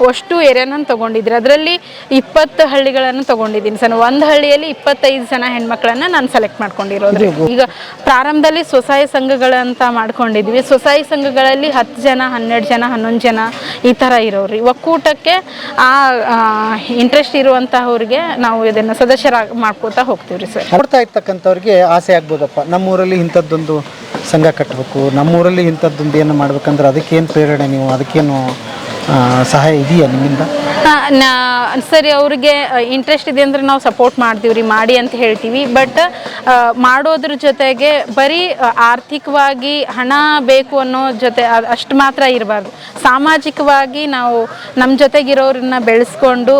ಅಷ್ಟು ಏರಿಯಾನ ತೊಗೊಂಡಿದ್ರಿ. ಅದರಲ್ಲಿ 20 ಹಳ್ಳಿಗಳನ್ನು ತೊಗೊಂಡಿದ್ದೀನಿ ಸರ್. ಒಂದು ಹಳ್ಳಿಯಲ್ಲಿ 25 ಜನ ಹೆಣ್ಮಕ್ಳನ್ನ ನಾನು ಸೆಲೆಕ್ಟ್ ಮಾಡ್ಕೊಂಡಿರೋದು. ಈಗ ಪ್ರಾರಂಭದಲ್ಲಿ ಸ್ವಸಹಾಯ ಸಂಘಗಳಂತ ಮಾಡ್ಕೊಂಡಿದ್ವಿ. ಸ್ವಸಹಾಯ ಸಂಘಗಳಲ್ಲಿ 10 ಜನ, 12 ಜನ, 11 ಜನ ಈ ಥರ ಇರೋರಿ. ಒಕ್ಕೂಟಕ್ಕೆ ಇಂಟ್ರೆಸ್ಟ್ ಇರುವಂತಹವ್ರಿಗೆ ನಾವು ಇದನ್ನು ಸದಸ್ಯರಾಗಿ ಮಾಡ್ಕೋತಾ ಹೋಗ್ತೀವಿ ರೀ ಸರ್. ನೋಡ್ತಾ ಇರ್ತಕ್ಕಂಥವ್ರಿಗೆ ಆಸೆ ಆಗ್ಬೋದಪ್ಪ, ನಮ್ಮೂರಲ್ಲಿ ಇಂಥದ್ದೊಂದು ಸಂಘ ಕಟ್ಟಬೇಕು, ನಮ್ಮೂರಲ್ಲಿ ಇಂಥದ್ದೊಂದು ಏನು ಮಾಡ್ಬೇಕಂದ್ರೆ ಅದಕ್ಕೇನು ಪ್ರೇರಣೆ, ನೀವು ಅದಕ್ಕೇನು ಸಹಾಯ ಇದೆಯಾ ನಿಮ್ಮಿಂದ? ಸರಿ, ಅವ್ರಿಗೆ ಇಂಟ್ರೆಸ್ಟ್ ಇದೆ ಅಂದರೆ ನಾವು ಸಪೋರ್ಟ್ ಮಾಡ್ತೀವಿ ರೀ, ಮಾಡಿ ಅಂತ ಹೇಳ್ತೀವಿ. ಬಟ್ ಮಾಡೋದ್ರ ಜೊತೆಗೆ ಬರೀ ಆರ್ಥಿಕವಾಗಿ ಹಣ ಬೇಕು ಅನ್ನೋ ಜೊತೆ ಅಷ್ಟು ಮಾತ್ರ ಇರಬಾರ್ದು. ಸಾಮಾಜಿಕವಾಗಿ ನಾವು ನಮ್ಮ ಜೊತೆಗಿರೋರನ್ನ ಬೆಳೆಸ್ಕೊಂಡು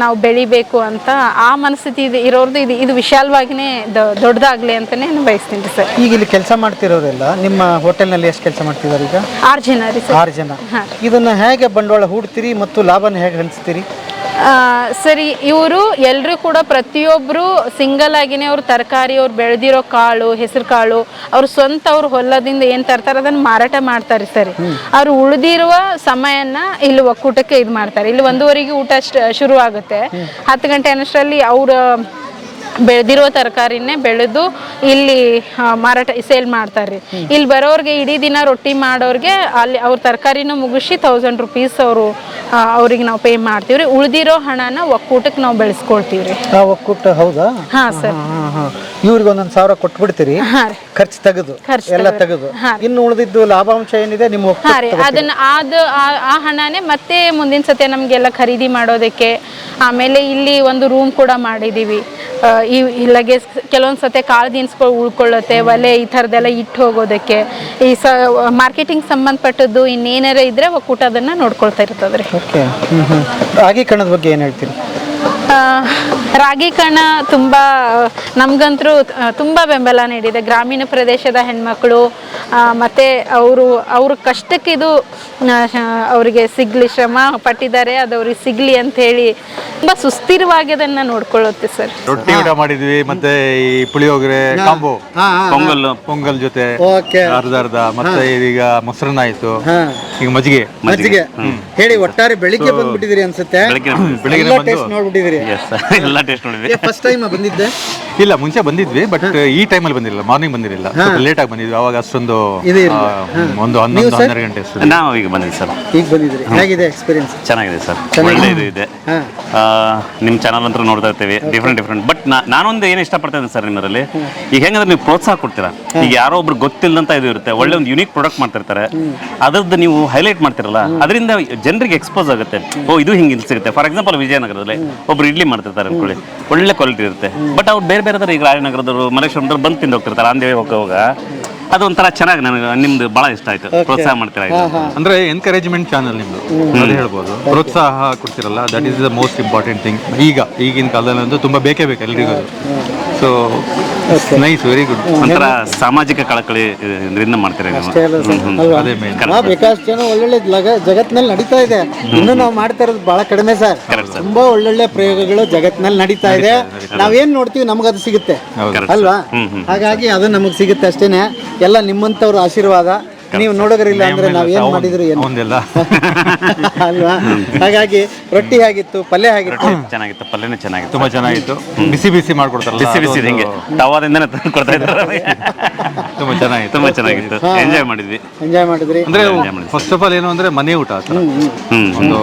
ನಾವು ಬೆಳಿಬೇಕು ಅಂತ ಆ ಮನಸ್ಥಿತಿ ಇರೋರ್ದು ಇದು ವಿಶಾಲವಾಗಿಯೇ ದೊಡ್ಡದಾಗಲಿ ಅಂತಲೇ ನಾನು ಬಯಸ್ತೀನಿ ರೀ ಸರ್. ಈಗ ಇಲ್ಲಿ ಕೆಲಸ ಮಾಡ್ತಿರೋರೆಲ್ಲ ನಿಮ್ಮ ಹೋಟೆಲ್ನಲ್ಲಿ ಎಷ್ಟು ಕೆಲಸ ಮಾಡ್ತಿದ್ದಾರೆ ಈಗ? 6 ಜನ ರೀ ಸರ್. 6 ಜನ. ಇದನ್ನು ಹೇಗೆ ಬಂಡವಾಳ ಹೂಡ್ತೀರಿ ಮತ್ತು ಲಾಭನ ಹೇಗೆ ಹಂಚ್ತೀರಿ? ಸರಿ, ಇವರು ಎಲ್ಲರೂ ಕೂಡ ಪ್ರತಿಯೊಬ್ಬರು ಸಿಂಗಲ್ ಆಗಿನೇ ಅವ್ರು ತರಕಾರಿ, ಅವ್ರು ಬೆಳೆದಿರೋ ಕಾಳು, ಹೆಸರು ಕಾಳು, ಅವ್ರು ಸ್ವಂತ ಅವ್ರು ಹೊಲದಿಂದ ಏನು ತರ್ತಾರೆ ಅದನ್ನು ಮಾರಾಟ ಮಾಡ್ತಾರೆ ಸರಿ. ಅವ್ರು ಉಳಿದಿರುವ ಸಮಯನ ಇಲ್ಲಿ ಒಕ್ಕೂಟಕ್ಕೆ ಇದು ಮಾಡ್ತಾರೆ. ಇಲ್ಲಿ 1:15ಗೆ ಊಟ ಶುರು ಆಗುತ್ತೆ. 10 ಗಂಟೆ ಅನ್ನಷ್ಟರಲ್ಲಿ ಅವ್ರ ಬೆಳೆದಿರೋ ತರಕಾರಿನೇ ಬೆಳೆದು ಇಲ್ಲಿ ಮಾರಾಟ ಸೇಲ್ ಮಾಡ್ತಾರೆ. ಇಲ್ಲಿ ಬರೋರಿಗೆ ಇಡೀ ದಿನ ರೊಟ್ಟಿ ಮಾಡೋರಿಗೆ ಅಲ್ಲಿ ಅವ್ರ ತರಕಾರಿನೂ ಮುಗಿಸಿ 1000 ರೂಪೀಸ್ ಅವ್ರಿಗೆ ನಾವು ಪೇ ಮಾಡ್ತೀವಿ ರೀ. ಉಳಿದಿರೋ ಹಣನ ಒಕ್ಕೂಟಕ್ಕೆ ನಾವು ಬೆಳೆಸ್ಕೊಳ್ತೀವಿ ರೀ. ಒಕ್ಕೂಟ ಹೌದಾ? ಹಾಂ ಸರ್. ಇವ್ರಿಗೆ 1,000 ಕೊಟ್ಬಿಡ್ತೀರಿ, ಖರ್ಚು ತೆಗೆದು ಎಲ್ಲ ತೆಗೆದು. ಇನ್ನು ಉಳಿದಿದ್ದು ಲಾಭಾಂಶ ಏನಿದೆ ನಿಮ್ಮ ಹಾಂ ರೀ, ಅದನ್ನ ಆ ಹಣನೇ ಮತ್ತೆ ಮುಂದಿನ ಸತಿ ನಮಗೆಲ್ಲ ಖರೀದಿ ಮಾಡೋದಕ್ಕೆ. ಆಮೇಲೆ ಇಲ್ಲಿ ಒಂದು ರೂಮ್ ಕೂಡ ಮಾಡಿದ್ದೀವಿ. ಇಲ್ಲಾಗೆ ಕೆಲವೊಂದು ಸತಿ ಕಾಳು ದಿನಸ್ಗಳು ಉಳ್ಕೊಳ್ಳುತ್ತೆ, ಒಲೆ ಈ ಥರದ್ದೆಲ್ಲ ಇಟ್ಟು ಹೋಗೋದಕ್ಕೆ. ಈ ಮಾರ್ಕೆಟಿಂಗ್ ಸಂಬಂಧಪಟ್ಟದ್ದು ಇನ್ನೇನಾರ ಇದ್ರೆ ಒಕ್ಕೂಟ ಅದನ್ನು ನೋಡ್ಕೊಳ್ತಾ ಇರ್ತದೆ ರೀ. ಓಕೆ. ರಾಗಿ ಕಣದ ಬಗ್ಗೆ ಏನು ಹೇಳ್ತೀರಿ? ರಾಗಿ ಕಣ ತುಂಬ ನಮಗಂತರೂ ತುಂಬ ಬೆಂಬಲ ನೀಡಿದೆ. ಗ್ರಾಮೀಣ ಪ್ರದೇಶದ ಹೆಣ್ಮಕ್ಳು ಮತ್ತು ಅವ್ರ ಕಷ್ಟಕ್ಕೆ ಇದು ಅವರಿಗೆ ಸಿಗಲಿ, ಶ್ರಮ ಪಟ್ಟಿದ್ದಾರೆ, ಅದು ಅವ್ರಿಗೆ ಸಿಗಲಿ ಅಂಥೇಳಿ ತುಂಬ ಸುಸ್ಥಿರವಾಗಿ ಅದನ್ನು ನೋಡ್ಕೊಳ್ಳುತ್ತೆ ಸರ್. ರೊಟ್ಟಿ ಊಟ ಮಾಡಿದ್ವಿ, ಮತ್ತೆ ಈ ಪುಳಿಯೋಗರೆ ಕಾಂಬೋ, ಪೊಂಗಲ್ ಜೊತೆ ಅರ್ಧ ಮತ್ತೆ ಈಗ ಮೊಸರನ್ನ ಆಯ್ತು, ಈಗ ಮಜ್ಜಿಗೆ ಹೇಳಿ. ಒಟ್ಟಾರೆ ಬೆಳಿಗ್ಗೆ ಬಂದ್ಬಿಟ್ಟಿದ್ರಿ ಅನ್ಸುತ್ತೆ, ಬೆಳಿಗ್ಗೆ ನೋಡ್ಬಿಟ್ಟಿದ್ರಿ. ಎಲ್ಲ ಟೇಸ್ಟ್ ನೋಡಿದ್ವಿ. ಫಸ್ಟ್ ಟೈಮ್ ಬಂದಿದ್ದೆ? ಇಲ್ಲ, ಮುಂಚೆ ಬಂದಿದ್ವಿ, ಬಟ್ ಈ ಟೈಮಲ್ಲಿ ಬಂದಿರಲಿಲ್ಲ, ಮಾರ್ನಿಂಗ್ ಬಂದಿರಲಿಲ್ಲ, ಲೇಟ್ ಆಗಿ ಬಂದಿದ್ವಿ. ಅವಾಗ ಅಷ್ಟೊಂದು ಒಂದು 11-12 ಗಂಟೆ ನಾವು ಈಗ ಬಂದಿದ್ವಿ ಸರ್. ಈಗ ಬಂದಿದ್ರಿ, ಹೇಗಿದೆ ಎಕ್ಸ್ಪೀರಿಯನ್ಸ್? ಚೆನ್ನಾಗಿದೆ ಸರ್, ಒಳ್ಳೆಯದು ಇದೆ. ನಿಮ್ಮ ಚಾನಲ್ ಅಂತ ನೋಡ್ತಾ ಇರ್ತೀವಿ, ಡಿಫ್ರೆಂಟ್. ಬಟ್ ನಾನೊಂದು ಏನು ಇಷ್ಟಪಡ್ತೇನೆ ಸರ್ ನಿಮ್ಮಲ್ಲಿ, ಈಗ ಹೆಂಗಂದ್ರೆ ನೀವು ಪ್ರೋತ್ಸಾಹ ಕೊಡ್ತೀರಾ. ಈಗ ಯಾರೋ ಒಬ್ರು ಗೊತ್ತಿಲ್ಲದಂತ ಇದು ಇರುತ್ತೆ, ಒಳ್ಳೆ ಒಂದು ಯುನೀಕ್ ಪ್ರಾಡಕ್ಟ್ ಮಾಡ್ತಿರ್ತಾರೆ, ಅದ್ರದ್ದು ನೀವು ಹೈಲೈಟ್ ಮಾಡ್ತಿರಲ್ಲ, ಅದರಿಂದ ಜನರಿಗೆ ಎಕ್ಸ್ಪೋಸ್ ಆಗುತ್ತೆ. ಓ, ಇದು ಹಿಂಗೆ ಇಲ್ಲಿ ಸಿಗುತ್ತೆ. ಫಾರ್ ಎಕ್ಸಾಂಪಲ್ ವಿಜಯನಗರದಲ್ಲಿ ಒಬ್ರು ಇಡ್ಲಿ ಮಾಡ್ತಿರ್ತಾರೆ ಅನ್ಕೊಳ್ಳಿ, ಒಳ್ಳೆ ಕ್ವಾಲಿಟಿ ಇರುತ್ತೆ. ಬಟ್ ಅವ್ರು ಬೇರೆ ಈಗ ರಾಜನಗರದವರು, ಮಲೇಶ್ವರದವ್ರು ಬಂದು ತಿಂದು ಹೋಗ್ತಿರ್ತಾರೆ. ಆನ್ ದಿ ವೇ ಹೋಗುವಾಗ ಅದೊಂಥರ ಚೆನ್ನಾಗಿ ನನಗೆ ನಿಮ್ದು ಬಹಳ ಇಷ್ಟ ಆಯ್ತು. ಪ್ರೋತ್ಸಾಹ ಮಾಡ್ತೀರಾ ಇದು. ಅಂದ್ರೆ ಎನ್ಕರೇಜ್ಮೆಂಟ್ ಚಾನಲ್ ನಿಮ್ದು ಅದೇ ಹೇಳ್ಬೋದು. ಪ್ರೋತ್ಸಾಹ ಕೊಡ್ತಿರಲ್ಲ, that is the most important thing. ಈಗಿನ ಕಾಲದಲ್ಲಿ ಅಂತೂ ತುಂಬಾ ಬೇಕೇ ಬೇಕು ಎಲ್ರಿಗೂ. So nice, very good. ಒಂಥರ ಸಾಮಾಜಿಕ ಕಳಕಳಿ ಇದರಿಂದ ಮಾಡ್ತೀರಾ ನೀವು. ಅದೇ ಮೇನ್. ಬೇಕಾದಷ್ಟು ಜನ ಒಳ್ಳೊಳ್ಳೆ ಜಗತ್ತಿನಲ್ಲಿ ನಡೀತಾ ಇದೆ. ಇನ್ನು ನಾವು ಮಾಡ್ತಾ ಇರೋದು ಬಹಳ ಕಡಿಮೆ ಸರ್. ತುಂಬಾ ಒಳ್ಳೊಳ್ಳೆ ಪ್ರಯೋಗಗಳು ಜಗತ್ತಿನಲ್ಲಿ ನಡೀತಾ ಇದೆ. ನಾವೇನ್ ನೋಡ್ತೀವಿ ನಮಗದು ಸಿಗುತ್ತೆ ಅಲ್ವಾ? ಹಾಗಾಗಿ ಅದು ನಮಗ್ ಸಿಗುತ್ತೆ ಅಷ್ಟೇನೆ. ಎಲ್ಲ ನಿಮ್ಮಂತವ್ರ ಆಶೀರ್ವಾದ. ನೀವು ನೋಡೋದ್ರಿಲ್ಲ ಅಂದ್ರೆ ನಾವೇನ್ ಮಾಡಿದ್ರು ಏನು ಅಲ್ವಾ? ಹಾಗಾಗಿ ರೊಟ್ಟಿ ಆಗಿತ್ತು, ಪಲ್ಯ ಆಗಿತ್ತು, ಚೆನ್ನಾಗಿತ್ತು. ಪಲ್ಯನೂ ಚೆನ್ನಾಗಿತ್ತು, ತುಂಬಾ ಚೆನ್ನಾಗಿತ್ತು. ಬಿಸಿ ಬಿಸಿ ಮಾಡ್ಕೊಡ್ತಾರಲ್ಲ, ಬಿಸಿ ಬಿಸಿ ಹಿಂಗೆ ತವಾದಿಂದನೇ ತಂದು ಕೊಡ್ತಾ ಇದ್ದಾರೆ. ತುಂಬಾ ಚೆನ್ನಾಗಿತ್ತು, ತುಂಬಾ ಚೆನ್ನಾಗಿತ್ತು. ಎಂಜಾಯ್ ಮಾಡಿದ್ವಿ. ಎಂಜಾಯ್ ಮಾಡಿದ್ರಿ. ಅಂದ್ರೆ ಫಸ್ಟ್ ಆಫ್ ಆಲ್ ಏನು ಅಂದ್ರೆ ಮನೆ ಊಟ ಆ ಥರ. ಒಂದು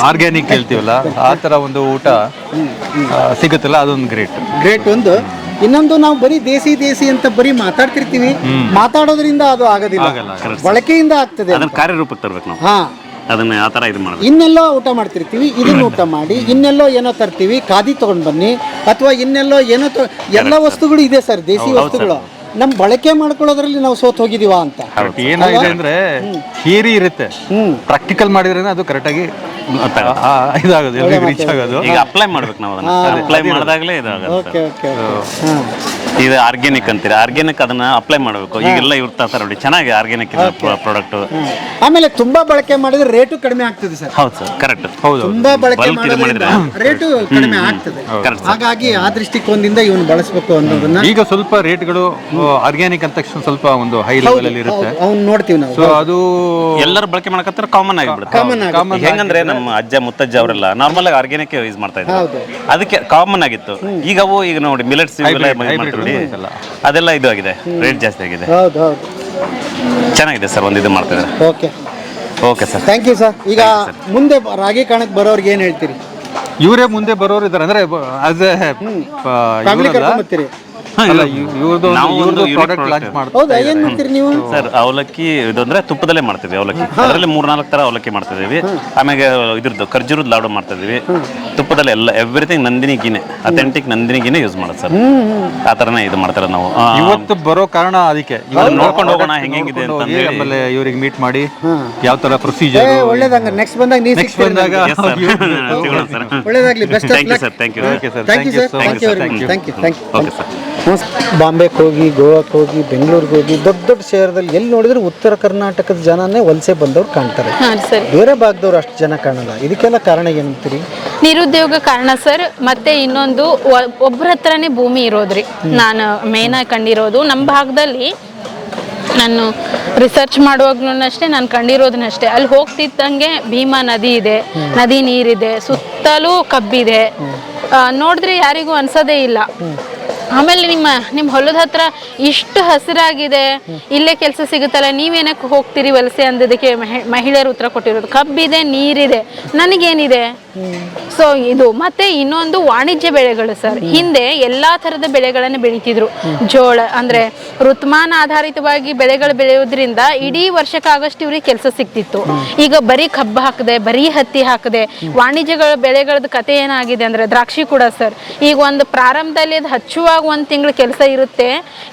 ಆರ್ಗ್ಯಾನಿಕ್ ಹೇಳ್ತೀವಲ್ಲ ಆ ತರ ಒಂದು ಊಟ ಸಿಗುತ್ತಲ್ಲ, ಅದೊಂದು ಗ್ರೇಟ್. ಒಂದು ಇನ್ನೊಂದು, ನಾವು ಬರೀ ದೇಸಿ ಅಂತ ಬರೀ ಮಾತಾಡ್ತಿರ್ತೀವಿ. ಮಾತಾಡೋದ್ರಿಂದ ಅದು ಆಗೋದಿಲ್ಲ, ಬಳಕೆಯಿಂದ ಆಗ್ತದೆ. ಅದನ್ನ ಕಾರ್ಯರೂಪಕ್ಕೆ ತರ್ಬೇಕು ನಾವು. ಹಾ, ಅದನ್ನ ಆ ತರ ಇದು ಮಾಡ್ಬೇಕು. ಇನ್ನೆಲ್ಲೋ ಊಟ ಮಾಡ್ತಿರ್ತೀವಿ, ಇದನ್ನ ಊಟ ಮಾಡಿ. ಇನ್ನೆಲ್ಲೋ ಏನೋ ತರ್ತೀವಿ, ಖಾದಿ ತಗೊಂಡ್ ಬನ್ನಿ, ಅಥವಾ ಇನ್ನೆಲ್ಲೋ ಏನೋ ಎಲ್ಲ ವಸ್ತುಗಳು ಇದೆ ಸರ್, ದೇಸಿ ವಸ್ತುಗಳು. ನಮ್ ಬಳಕೆ ಮಾಡ್ಕೊಳ್ಳೋದ್ರಲ್ಲಿ ನಾವು ಸೋತ್ ಹೋಗಿದೀವ ಅಂತ. ಏನಾಗಿದೆ ಅಂದ್ರೆ ಥಿಯರಿ ಇರುತ್ತೆ, ಪ್ರಾಕ್ಟಿಕಲ್ ಮಾಡಿದ್ರೆ ಅದು ಕರೆಕ್ಟ್ ಆಗಿ ಇದಾಗೋದು, ಎಲ್ರಿಗೂ ರೀಚ್ ಆಗೋದು. ಈಗ ಅಪ್ಲೈ ಮಾಡ್ಬೇಕು ನಾವು. ಅದನ್ನ ಅಪ್ಲೈ ಮಾಡಿದಾಗಲೇ ಇದಾಗುತ್ತೆ. ಇದು ಆರ್ಗ್ಯಾನಿಕ್ ಅಂತೀರಿ, ಆರ್ಗ್ಯಾನಿಕ್ ಅದನ್ನ ಅಪ್ಲೈ ಮಾಡಬೇಕು. ಈಗೆಲ್ಲ ಇವ್ರ ತರ ನೋಡಿ ಚೆನ್ನಾಗಿ ಆರ್ಗ್ಯಾನಿಕ್ ಪ್ರಾಡಕ್ಟ್. ಆಮೇಲೆ ತುಂಬಾ ಬಳಕೆ ಮಾಡಿದ್ರೆ ರೇಟು ಕಡಿಮೆ ಆಗ್ತದೆ ಸರ್. ಹೌದು ಸರ್, ಕರೆಕ್ಟ್. ಹೌದು, ತುಂಬಾ ಬಳಕೆ ಮಾಡಿದ್ರೆ ರೇಟು ಕಡಿಮೆ ಆಗ್ತದೆ. ಹಾಗಾಗಿ ಆ ದೃಷ್ಟಿಕೋನದಿಂದ ಇವನು ಬಳಸಬೇಕು ಅನ್ನೋದನ್ನ. ಈಗ ಸ್ವಲ್ಪ ರೇಟ್ಗಳು ಆರ್ಗ್ಯಾನಿಕ್ ಅಂತ ತಕ್ಷಣ ಸ್ವಲ್ಪ ಒಂದು ಹೈ ಲೆವೆಲ್ ಅಲ್ಲಿ ಇರುತ್ತೆ. ಅವ್ನು ನೋಡ್ತೀವಿ ನಾವು. ಸೊ ಅದು ಎಲ್ಲರೂ ಬಳಕೆ ಮಾಡಕತ್ತಾರ, ಕಾಮನ್ ಆಗಿಬಿಡುತ್ತೆ. ಹೆಂಗಂದ್ರೆ ನಮ್ಮ ಅಜ್ಜ ಮುತ್ತಜ್ಜ ಅವರೆಲ್ಲ ನಾರ್ಮಲ್ ಆಗಿ ಆರ್ಗ್ಯಾನಿಕ್ ಯೂಸ್ ಮಾಡ್ತಾ ಇದ್ರು, ಅದಕ್ಕೆ ಕಾಮನ್ ಆಗಿತ್ತು. ಈಗ ಅವು ಈಗ ನೋಡಿ ಮಿಲೆಟ್ಸ್ ಅದೆಲ್ಲ ಇದು ಆಗಿದೆ, ರೇಟ್ ಜಾಸ್ತಿ ಆಗಿದೆ. ಚೆನ್ನಾಗಿದೆ ಸರ್, ಒಂದು ಇದು ಮಾಡ್ತಿದ್ದಾರೆ. Okay sir, thank you sir. ಈಗ ಮುಂದೆ ರಾಗಿ ಕಾಣಕ್ ಬರೋರ್ಗೆ ಏನ್ ಹೇಳ್ತೀರಿ? ಇವರೇ ಮುಂದೆ ಬರೋರು ಇದಾರೆ ಅಂದ್ರೆ ಆಸ್ ಎ ಫ್ಯಾಮಿಲಿ ಕರ್ಕೊಂಡ್ ಬರ್ತೀರಿ? ಹೌದಾ, ಏನ್ ಮಾಡ್ತೀರಿ ನೀವು ಸರ್? ಅವಲಕ್ಕಿ ಇದು ಅಂದ್ರೆ ತುಪ್ಪದಲ್ಲೇ ಮಾಡ್ತಿದ್ವಿ. ಅವಲಕ್ಕಿ ಅದರಲ್ಲಿ 3-4 ತರ ಅವಲಕ್ಕಿ ಮಾಡ್ತಿದೀವಿ. ಆಮೇಲೆ ಇದ್ರದ್ದು ಖರ್ಜೂರದ ಲಾಡು ಮಾಡ್ತಿದೀವಿ ತುಪ್ಪದಲ್ಲಿ. ಎಲ್ಲ ಎವ್ರಿಥಿಂಗ್ ನಂದಿನಿ ಗೀನೆ, ಅಥೆಂಟಿಕ್ ನಂದಿನಿ ಗೀನೆ ಯೂಸ್ ಮಾಡೋದು ಸರ್. ಆ ತರನೇ ಇದು ಮಾಡ್ತಾರೆ ನಾವು. ಇವತ್ತು ಬರೋ ಕಾರಣ ಅದಕ್ಕೆ ನೋಡ್ಕೊಂಡು ಹೋಗೋಣ ಹೆಂಗಿದೆ ಅಂತ. ಆಮೇಲೆ ಇವ್ರಿಗೆ ಮೀಟ್ ಮಾಡಿ ಯಾವ ತರ ಪ್ರೊಸೀಜರ್. ಒಳ್ಳೇದಂಗ ನೆಕ್ಸ್ಟ್ ಬಂದಾಗ ನೀವು ಬಂದಾಗ ಒಳ್ಳೇದಾಗ್ಲಿ. Best of luck. Thank you sir. Thank you sir. Thank you. Okay sir. ಬಾಂಬೆಗೆ ಹೋಗಿ, ಗೋವಾಕ್ಕೆ ಹೋಗಿ, ಬೆಂಗಳೂರಿಗೆ ಹೋಗಿ, ದೊಡ್ಡ ದೊಡ್ಡ ಶಹರದಲ್ಲಿ ಎಲ್ಲಿ ನೋಡಿದ್ರೆ ಉತ್ತರ ಕರ್ನಾಟಕದ ಜನನೇ ವಲಸೆ ಬಂದವ್ರು ಕಾಣ್ತಾರೆ. ಬೇರೆ ಭಾಗದವ್ರು ಅಷ್ಟು ಜನ ಕಾಣಲ್ಲ. ಇದಕ್ಕೆಲ್ಲ ಕಾರಣ ಏನಂತೀರಿ? ನಿರುದ್ಯೋಗ ಕಾರಣ ಸರ್. ಮತ್ತೆ ಇನ್ನೊಂದು, ಒಬ್ಬರ ಹತ್ರನೇ ಭೂಮಿ ಇರೋದ್ರಿ. ನಾನು ಮೇನ್ ಆಗಿ ಕಂಡಿರೋದು ನಮ್ಮ ಭಾಗದಲ್ಲಿ. ನಾನು ರಿಸರ್ಚ್ ಮಾಡುವಾಗ್ಲೂ ಅಷ್ಟೇ, ನಾನು ಕಂಡಿರೋದನ್ನಷ್ಟೇ. ಅಲ್ಲಿ ಹೋಗ್ತಿದ್ದಂಗೆ ಭೀಮಾ ನದಿ ಇದೆ, ನದಿ ನೀರಿದೆ, ಸುತ್ತಲೂ ಕಬ್ಬಿದೆ. ನೋಡಿದ್ರೆ ಯಾರಿಗೂ ಅನ್ಸೋದೇ ಇಲ್ಲ. ಆಮೇಲೆ ನಿಮ್ಮ ಹೊಲದ ಹತ್ರ ಇಷ್ಟು ಹಸಿರಾಗಿದೆ, ಇಲ್ಲೇ ಕೆಲಸ ಸಿಗುತ್ತಲ್ಲ, ನೀವೇನಕ್ಕೆ ಹೋಗ್ತೀರಿ ವಲಸೆ ಅಂದದಕ್ಕೆ ಮಹಿಳೆಯರು ಉತ್ತರ ಕೊಟ್ಟಿರೋದು. ಕಬ್ಬಿದೆ, ನೀರಿದೆ, ನನಗೇನಿದೆ? ಸೊ ಇದು. ಮತ್ತೆ ಇನ್ನೊಂದು ವಾಣಿಜ್ಯ ಬೆಳೆಗಳು ಸರ್. ಹಿಂದೆ ಎಲ್ಲಾ ತರದ ಬೆಳೆಗಳನ್ನು ಬೆಳೀತಿದ್ರು. ಜೋಳ ಅಂದ್ರೆ ಋತುಮಾನ ಆಧಾರಿತವಾಗಿ ಬೆಳೆಗಳು ಬೆಳೆಯೋದ್ರಿಂದ ಇಡೀ ವರ್ಷಕ್ಕಾಗಷ್ಟು ಇವ್ರಿಗೆ ಕೆಲಸ ಸಿಕ್ತಿತ್ತು. ಈಗ ಬರೀ ಕಬ್ಬು ಹಾಕದೆ, ಬರೀ ಹತ್ತಿ ಹಾಕದೆ, ವಾಣಿಜ್ಯಗಳ ಬೆಳೆಗಳದ್ದು ಕತೆ ಏನಾಗಿದೆ ಅಂದ್ರೆ ದ್ರಾಕ್ಷಿ ಕೂಡ ಸರ್. ಈಗ ಒಂದು ಪ್ರಾರಂಭದಲ್ಲಿ ಅದು ಹಚ್ಚುವಾಗ 1 ತಿಂಗಳು ಕೆಲಸ ಇರುತ್ತೆ.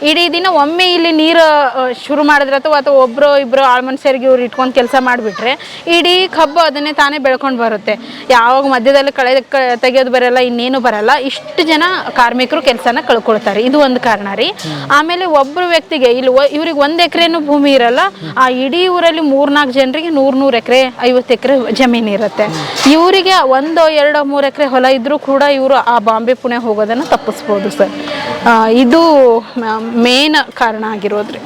ಇಡೀ ದಿನ ಒಮ್ಮೆ ಇಲ್ಲಿ ನೀರು ಶುರು ಮಾಡಿದ್ರೆ ಅಥವಾ ಒಬ್ರು ಇಬ್ರು ಆಳ್ಮನ್ಸರಿಗೆ ಇವ್ರು ಇಟ್ಕೊಂಡು ಕೆಲಸ ಮಾಡಿಬಿಟ್ರೆ ಇಡೀ ಕಬ್ಬು ಅದನ್ನೇ ತಾನೇ ಬೆಳ್ಕೊಂಡು ಬರುತ್ತೆ. ಯಾವಾಗ ಮಧ್ಯದಲ್ಲಿ ಕಳೆ ತೆಗೆಯೋದು ಬರಲ್ಲ, ಇನ್ನೇನು ಬರಲ್ಲ. ಇಷ್ಟು ಜನ ಕಾರ್ಮಿಕರು ಕೆಲಸನ ಕಳ್ಕೊಳ್ತಾರೆ. ಇದು ಒಂದು ಕಾರಣ ರೀ. ಆಮೇಲೆ ಒಬ್ಬರು ವ್ಯಕ್ತಿಗೆ ಇಲ್ಲಿ ಇವ್ರಿಗೆ 1 ಎಕರೆನೂ ಭೂಮಿ ಇರಲ್ಲ. ಆ ಇಡೀ ಊರಲ್ಲಿ 3-4 ಜನರಿಗೆ 100 ಎಕರೆ 50 ಎಕರೆ ಜಮೀನು ಇರುತ್ತೆ. ಇವರಿಗೆ 1, 2, 3 ಎಕರೆ ಹೊಲ ಇದ್ರೂ ಕೂಡ ಇವರು ಆ ಬಾಂಬೆ ಪುಣೆ ಹೋಗೋದನ್ನು ತಪ್ಪಿಸ್ಬೋದು ಸರ್. ಇದು ಮೇನ್ ಕಾರಣ ಆಗಿರೋದ್ರಿ.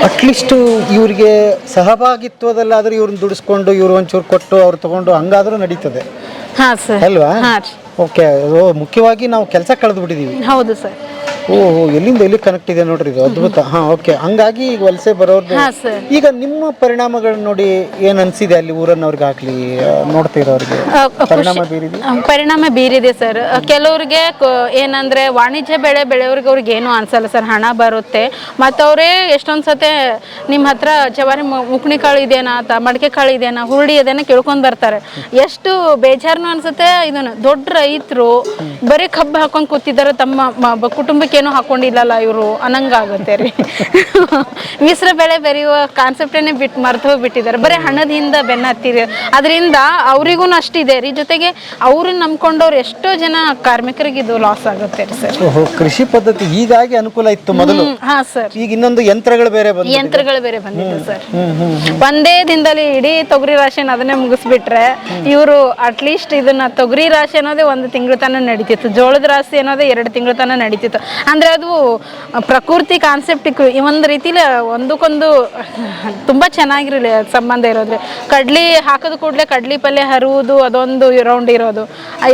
ಅಟ್ಲೀಸ್ಟ್ ಇವ್ರಿಗೆ ಸಹಭಾಗಿತ್ವದಲ್ಲಾದ್ರೂ ಇವ್ರನ್ನ ದುಡಿಸ್ಕೊಂಡು ಇವ್ರು ಒಂಚೂರು ಕೊಟ್ಟು ಅವ್ರು ತಗೊಂಡು ಹಂಗಾದ್ರೂ ನಡೀತದೆ. ಹಾಂ ಸರ್. ಅಲ್ವಾ? ಓಕೆ. ಮುಖ್ಯವಾಗಿ ನಾವು ಕೆಲಸ ಕಳೆದು ಬಿಟ್ಟಿದೀವಿ. ಹೌದು ಸರ್. ಓಹೋ, ಎಲ್ಲಿಂದ ಎಲ್ಲಿ ಕನೆಕ್ಟ್ ಇದೆ ನೋಡ್ರಿ, ಇದು ಅದ್ಭುತ. ಓಕೆ. ಹಂಗಾಗಿ ಈಗ ವಲಸೆ ಬರೋದು. ಈಗ ನಿಮ್ಮ ಪರಿಣಾಮಗಳನ್ನ ನೋಡಿ ಏನ್ ಅನ್ಸಿದೆ ಅಲ್ಲಿ ಊರನ್ನವ್ರಿಗೆ ಆಗ್ಲಿ ನೋಡ್ತಾ ಇರೋರಿಗೆ? ಪರಿಣಾಮ ಬೀರಿದೆ ಸರ್. ಕೆಲವ್ರಿಗೆ ಏನಂದ್ರೆ ವಾಣಿಜ್ಯ ಬೆಳೆ ಬೆಳೆಯವ್ರಿಗೆ ಅವ್ರಿಗೆ ಏನು ಅನ್ಸಲ್ಲ ಸರ್. ಹಣ ಬರುತ್ತೆ. ಮತ್ತವ್ರೇ ಎಷ್ಟೊಂದ್ ಸತೆ ನಿಮ್ಮ ಹತ್ರ ಜವಾರಿ ಮುಕ್ಣಿ ಕಾಳು ಇದೇನಾ, ಮಡಿಕೆ ಕಾಳು ಇದೇನಾ, ಹುರುಳಿ ಅದೇನ ಕೇಳ್ಕೊಂಡ್ ಬರ್ತಾರೆ. ಎಷ್ಟು ಬೇಜಾರ್ನು ಅನ್ಸುತ್ತೆ. ಇದನ್ನ ದೊಡ್ಡ ರೈತರು ಬರೀ ಕಬ್ಬು ಹಾಕೊಂಡ್ ಕೂತಿದ್ದಾರೆ, ತಮ್ಮ ಕುಟುಂಬಕ್ಕೆ ಊಟಕ್ಕೇನು ಹಾಕೊಂಡಿಲ್ಲಲ್ಲ ಇವರು ಅನ್ನಂಗಾಗುತ್ತೆ ರೀ. ಮಿಶ್ರ ಬೆಳೆ ಬೆರೆಯುವ ಕಾನ್ಸೆಪ್ಟನ್ನೇ ಮರ್ತು ಹೋಗ್ಬಿಟ್ಟಿದ್ದಾರೆ. ಬರೀ ಹಣದ ಹಿಂದೆ ಬೆನ್ನ ಹತ್ತಿರಿ. ಅದರಿಂದ ಅವರಿಗೂ ಅಷ್ಟಿದೆ ರೀ. ಜೊತೆಗೆ ಅವ್ರನ್ನ ನಂಬ್ಕೊಂಡವ್ರು ಎಷ್ಟೋ ಜನ ಕಾರ್ಮಿಕರಿಗೆ ಇದು ಲಾಸ್ ಆಗುತ್ತೆ ರೀ ಸರ್. ಕೃಷಿ ಪದ್ಧತಿ ಹೀಗಾಗಿ ಅನುಕೂಲ ಇತ್ತು ಮೊದಲು. ಹಾ ಸರ್. ಈಗ ಇನ್ನೊಂದು ಯಂತ್ರಗಳು ಬೇರೆ ಬಂದು ಯಂತ್ರಗಳು ಬೇರೆ ಬಂದಿದೆ ಸರ್. ಒಂದೇ ದಿನದಲ್ಲಿ ಇಡೀ ತೊಗರಿ ರಾಶಿನ ಅದನ್ನೇ ಮುಗಿಸ್ಬಿಟ್ರೆ ಇವರು ಅಟ್ಲೀಸ್ಟ್ ಇದನ್ನ ತೊಗರಿ ರಾಶಿ ಅನ್ನೋದೇ 1 ತಿಂಗಳ ತನಕ ನಡೀತಿತ್ತು, ಜೋಳದ ರಾಶಿ ಅನ್ನೋದೇ 2 ತಿಂಗಳ ತನಕ ನಡೀತಿತ್ತು. ಅಂದ್ರೆ ಅದು ಪ್ರಕೃತಿ ಕಾನ್ಸೆಪ್ಟ್ ಒಂದು ರೀತಿಲಿ ಒಂದಕ್ಕೊಂದು ತುಂಬಾ ಚೆನ್ನಾಗಿರಲಿ ಸಂಬಂಧ ಇರೋದ್ರಿ. ಕಡ್ಲಿ ಹಾಕಿದ ಕೂಡಲೇ ಕಡ್ಲಿ ಪಲ್ಯ ಹರುವುದು ಅದೊಂದು ರೌಂಡ್ ಇರೋದು.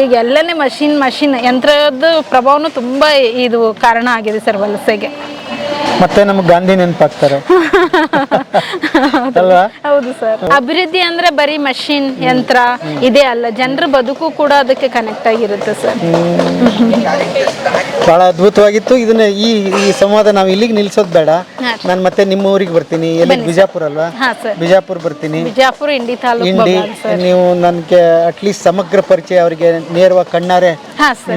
ಈಗ ಎಲ್ಲನೇ ಮಷಿನ್ ಯಂತ್ರದ ಪ್ರಭಾವನು ತುಂಬಾ ಇದು ಕಾರಣ ಆಗಿದೆ ಸರ್ ವಲಸೆಗೆ. ಮತ್ತೆ ನಮ್ಗೆ ಗಾಂಧಿ ನೆನಪಾಗ್ತಾರೆ ಅಲ್ವಾ? ಹೌದು ಸರ್. ಅಭಿವೃದ್ಧಿ ಅಂದ್ರೆ ಬರೀ ಮಷಿನ್ ಯಂತ್ರ ಇದೇ ಅಲ್ಲ, ಜನರ ಬದುಕು ಕೂಡ ಅದಕ್ಕೆ ಕನೆಕ್ಟ್ ಆಗಿರುತ್ತೆ ಸರ್. ಬಹಳ ಅದ್ಭುತವಾಗಿತ್ತು. ಇದನ್ನ ಈ ಸಂವಾದ ನಾವು ಇಲ್ಲಿಗೆ ನಿಲ್ಸೋದು ಬೇಡ. ನಾನು ಮತ್ತೆ ನಿಮ್ಮ ಊರಿಗೆ ಬರ್ತೀನಿ. ಎಲ್ಲಿ? ಬಿಜಾಪುರ ಅಲ್ವಾ? ಬಿಜಾಪುರ ಬರ್ತೀನಿ. ಬಿಜಾಪುರ ಇಂಡಿ ತಾಲೂಕು. ಇಂಡಿ ನೀವು ನನಗೆ ಅಟ್ಲೀಸ್ಟ್ ಸಮಗ್ರ ಪರಿಚಯ ಅವರಿಗೆ ನೇರವಾಗಿ ಕಣ್ಣಾರೆ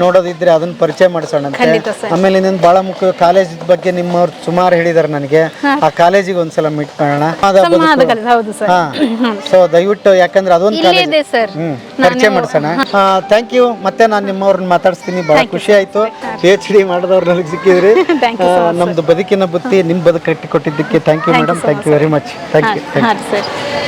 ನೋಡೋದಿದ್ರೆ ಅದನ್ನ ಪರಿಚಯ ಮಾಡಿಸೋಣಂತೆ. ಆಮೇಲೆ ಇನ್ನೊಂದು ಬಹಳ ಮುಖ್ಯ ಕಾಲೇಜ್ ಬಗ್ಗೆ ನಿಮ್ಮವ್ರು ಸುಮಾರು ಹೇಳಿದಾರೆ ನನಗೆ. ಆ ಕಾಲೇಜಿಗೆ ಒಂದ್ಸಲ ಮೀಟ್ ಮಾಡೋಣ. ಸೊ ದಯವಿಟ್ಟು, ಯಾಕಂದ್ರೆ ಅದೊಂದು ಕಾಲೇಜ್ ಪರಿಚಯ ಮಾಡಿಸೋಣ. Thank you. ಮತ್ತೆ ನಾನು ನಿಮ್ಮವ್ರನ್ನ ಮಾತಾಡಿಸ್ತೀನಿ. ಬಹಳ ಖುಷಿ ಆಯ್ತು. PhD ಮಾಡಿದವ್ರು ನನಗೆ ಸಿಕ್ಕಿದ್ರಿ. ನಮ್ದು ಬದುಕಿನ ಬುತ್ತಿ ನಿಮ್ಮ ಬದುಕು ಕಟ್ಟಿಕೊಟ್ಟಿದ್ದಕ್ಕೆ thank you madam. Thank you very much. Thank you.